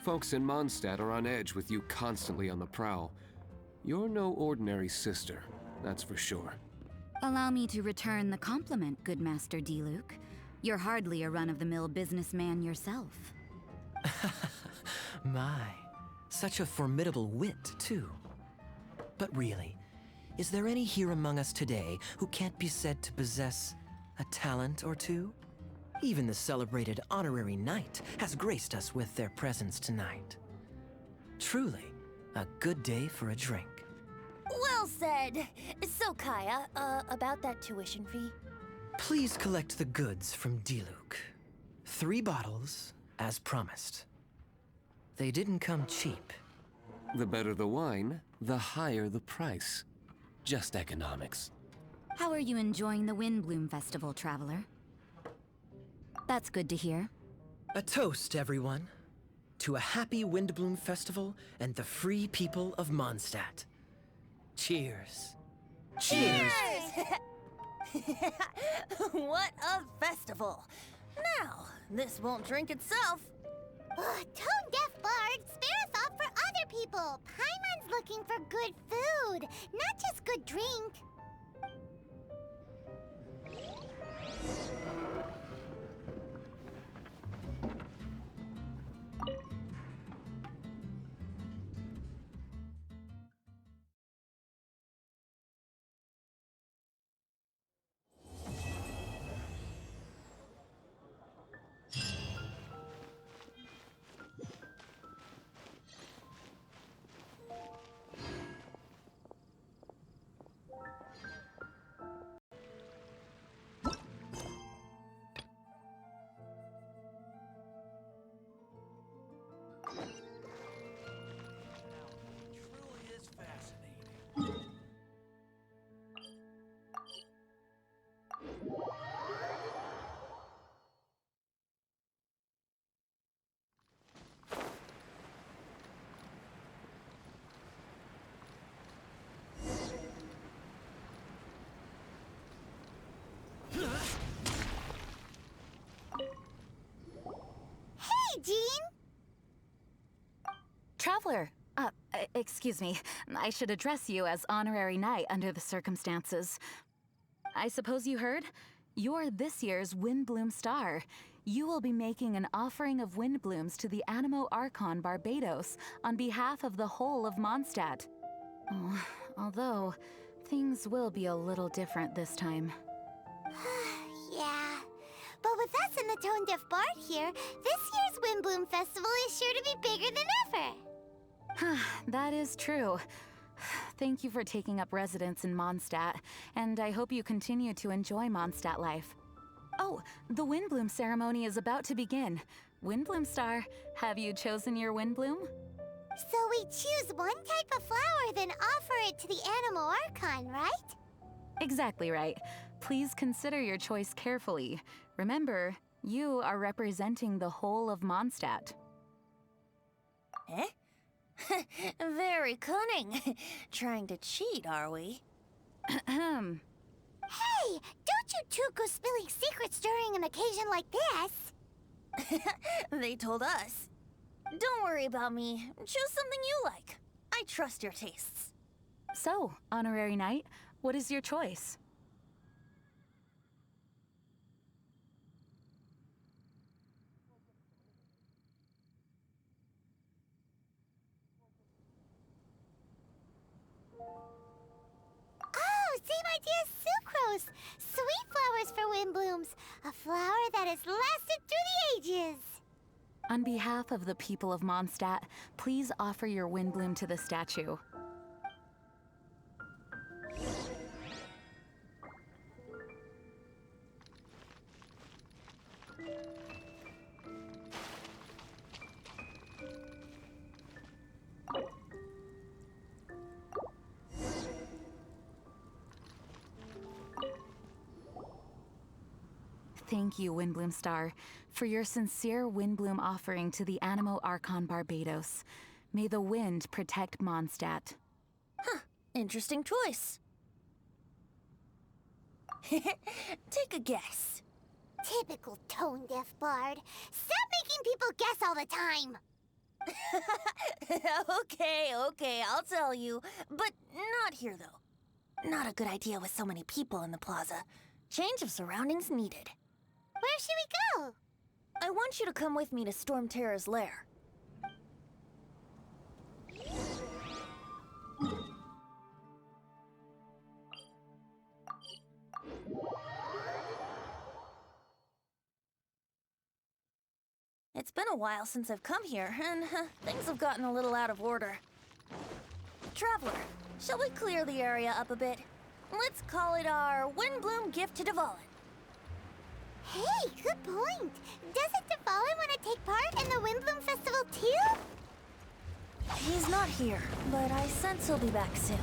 Folks in Mondstadt are on edge with you constantly on the prowl. You're no ordinary sister, that's for sure. Allow me to return the compliment, good Master D-Luke. You're hardly a run-of-the-mill businessman yourself. My, such a formidable wit, too. But really, is there any here among us today who can't be said to possess a talent or two? Even the celebrated honorary knight has graced us with their presence tonight. Truly, a good day for a drink. Well said. So, Kaya, about that tuition fee? Please collect the goods from D-Luke. 3 bottles, as promised. They didn't come cheap. The better the wine, the higher the price. Just economics. How are you enjoying the Windblume Festival, Traveler? That's good to hear. A toast, everyone, to a happy Windblume Festival and the free people of Mondstadt. Cheers. Cheers! What a festival! Now, this won't drink itself. Tone-deaf bard, spare a thought for other people. Paimon's looking for good food, not just good drink. Traveler, excuse me. I should address you as Honorary Knight under the circumstances. I suppose you heard? You're this year's Windblume Star. You will be making an offering of Windblooms to the Animo Archon Barbados on behalf of the whole of Mondstadt. Oh, although, things will be a little different this time. Yeah. But with us and the Tone Deaf Bard here, this year's Windblume Festival is sure to be bigger than ever. That is true. Thank you for taking up residence in Mondstadt, and I hope you continue to enjoy Mondstadt life. Oh, the Windblume ceremony is about to begin. Windblume Star, have you chosen your Windblume? So we choose one type of flower, then offer it to the Animo Archon, right? Exactly right. Please consider your choice carefully. Remember, you are representing the whole of Mondstadt. Eh? Very cunning. Trying to cheat, are we? Hey, don't you two go spilling secrets during an occasion like this. They told us. Don't worry about me. Choose something you like. I trust your tastes. So, Honorary Knight, what is your choice? Oh, same idea as sucrose. Sweet flowers for Windblooms. A flower that has lasted through the ages. On behalf of the people of Mondstadt, please offer your Windblume to the statue. Thank you, Windblume Star, for your sincere Windblume offering to the Animo Archon Barbados. May the wind protect Mondstadt. Huh, interesting choice. Take a guess. Typical Tone Deaf Bard. Stop making people guess all the time. Okay, I'll tell you. But not here, though. Not a good idea with so many people in the plaza. Change of surroundings needed. Where should we go? I want you to come with me to Storm Terror's lair. It's been a while since I've come here, and things have gotten a little out of order. Traveler, shall we clear the area up a bit? Let's call it our Windblume gift to Dvalin. Hey, good point. Doesn't Dvalin want to take part in the Windblume Festival too? He's not here, but I sense he'll be back soon.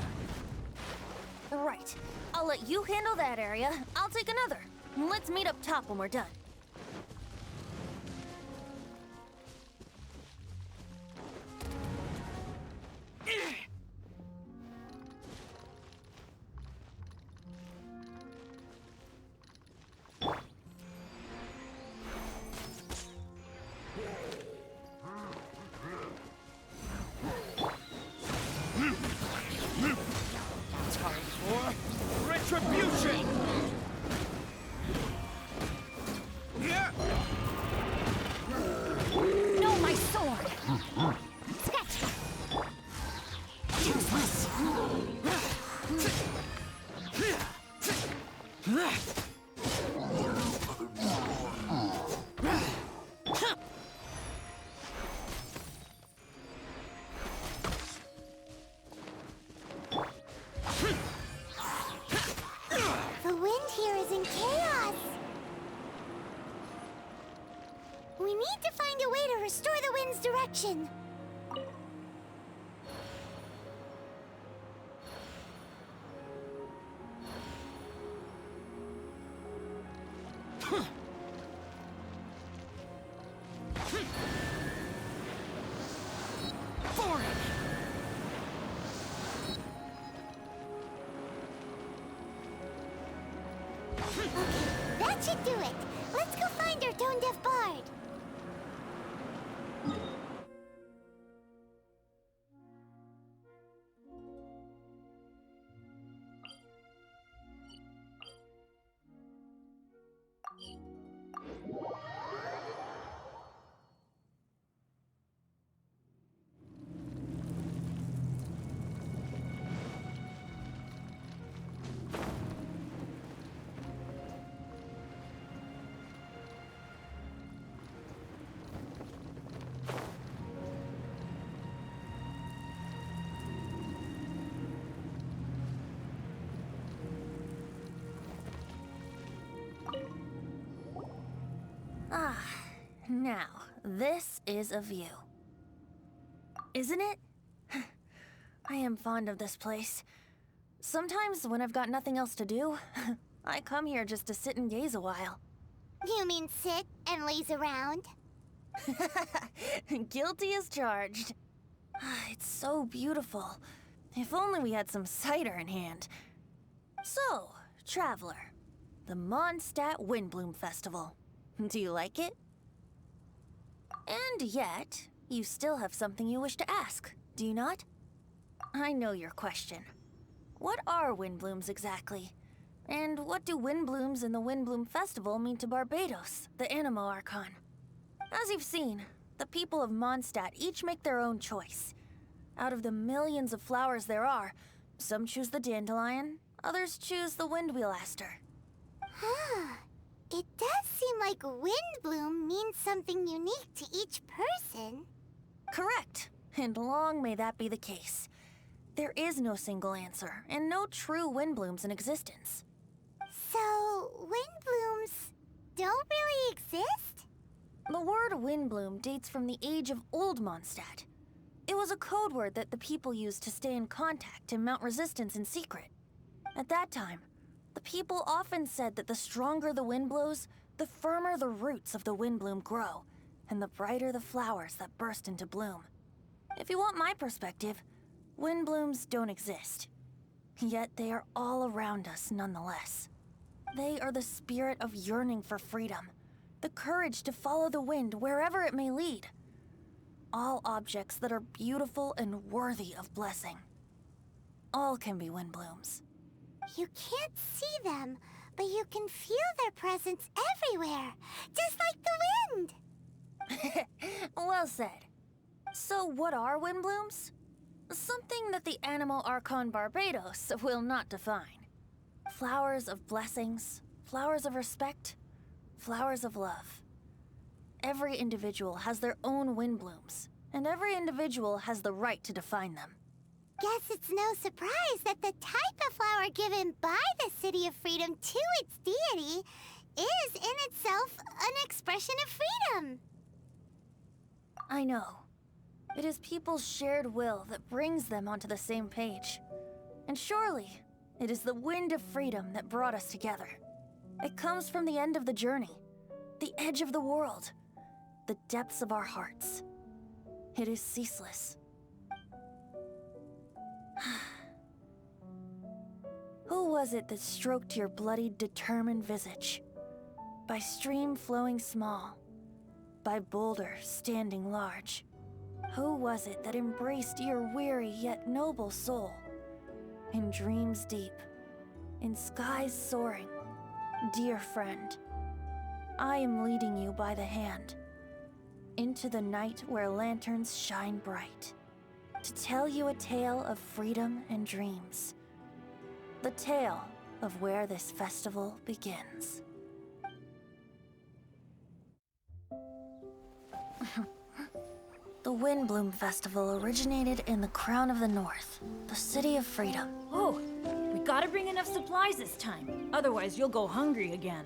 Right. I'll let you handle that area. I'll take another. Let's meet up top when we're done. Retribution! No, my sword! Sketch! Useless! The wind here is in chaos. We need to find a way to restore the wind's direction. Okay, that should do it. Let's go find our Tone Deaf Bard. Now, this is a view. Isn't it? I am fond of this place. Sometimes when I've got nothing else to do, I come here just to sit and gaze a while. You mean sit and laze around? Guilty as charged. It's so beautiful. If only we had some cider in hand. So, Traveler, the Mondstadt Windblume Festival. Do you like it? And yet, you still have something you wish to ask, do you not? I know your question. What are Windblooms exactly? And what do Windblooms and the Windblume Festival mean to Barbados, the Animo Archon? As you've seen, the people of Mondstadt each make their own choice. Out of the millions of flowers there are, some choose the dandelion, others choose the windwheel aster. It does seem like Windblume means something unique to each person. Correct, and long may that be the case. There is no single answer, and no true Windblooms in existence. So, Windblooms don't really exist? The word Windblume dates from the age of Old Mondstadt. It was a code word that the people used to stay in contact and mount resistance in secret. At that time, the people often said that the stronger the wind blows, the firmer the roots of the Windblume grow, and the brighter the flowers that burst into bloom. If you want my perspective, Windblooms don't exist. Yet they are all around us nonetheless. They are the spirit of yearning for freedom, the courage to follow the wind wherever it may lead. All objects that are beautiful and worthy of blessing. All can be Windblooms. You can't see them, but you can feel their presence everywhere, just like the wind. Well said. So what are Windblooms? Something that the Animo Archon Barbados will not define. Flowers of blessings, flowers of respect, flowers of love. Every individual has their own Windblooms, and every individual has the right to define them. Guess it's no surprise that the type of flower given by the City of Freedom to its deity is in itself an expression of freedom. I know. It is people's shared will that brings them onto the same page. And surely, it is the wind of freedom that brought us together. It comes from the end of the journey, the edge of the world, the depths of our hearts. It is ceaseless. Who was it that stroked your bloodied, determined visage? By stream flowing small, by boulder standing large. Who was it that embraced your weary yet noble soul? In dreams deep, in skies soaring, dear friend, I am leading you by the hand into the night where lanterns shine bright, to tell you a tale of freedom and dreams, the tale of where this festival begins. The Windblume Festival originated in the Crown of the North, the City of Freedom. Oh, we gotta bring enough supplies this time. Otherwise, you'll go hungry again.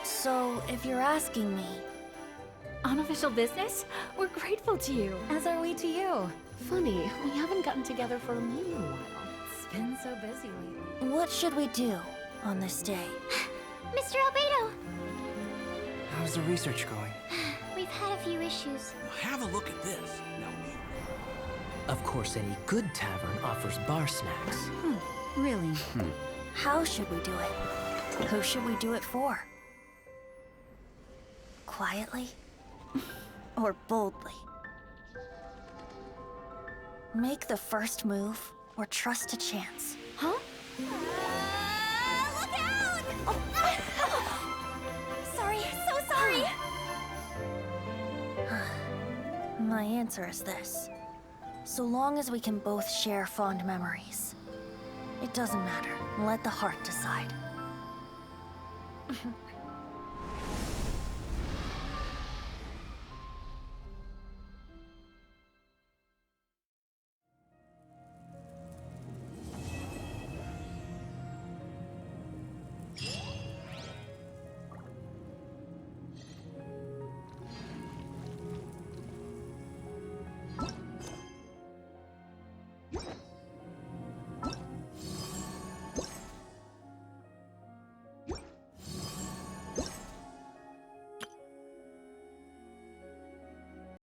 So, if you're asking me... Unofficial business? We're grateful to you. As are we to you. Funny, we haven't gotten together for a little while. It's been so busy lately. What should we do on this day? Mr. Albedo, How's the research going? we've had a few issues. Have a look at this. Now, Of course, any good tavern offers bar snacks. Really? How should we do it? Who should we do it for? Quietly? Or boldly? Make the first move, or trust a chance. Huh? Look out! Sorry, so sorry! My answer is this. So long as we can both share fond memories. It doesn't matter. Let the heart decide.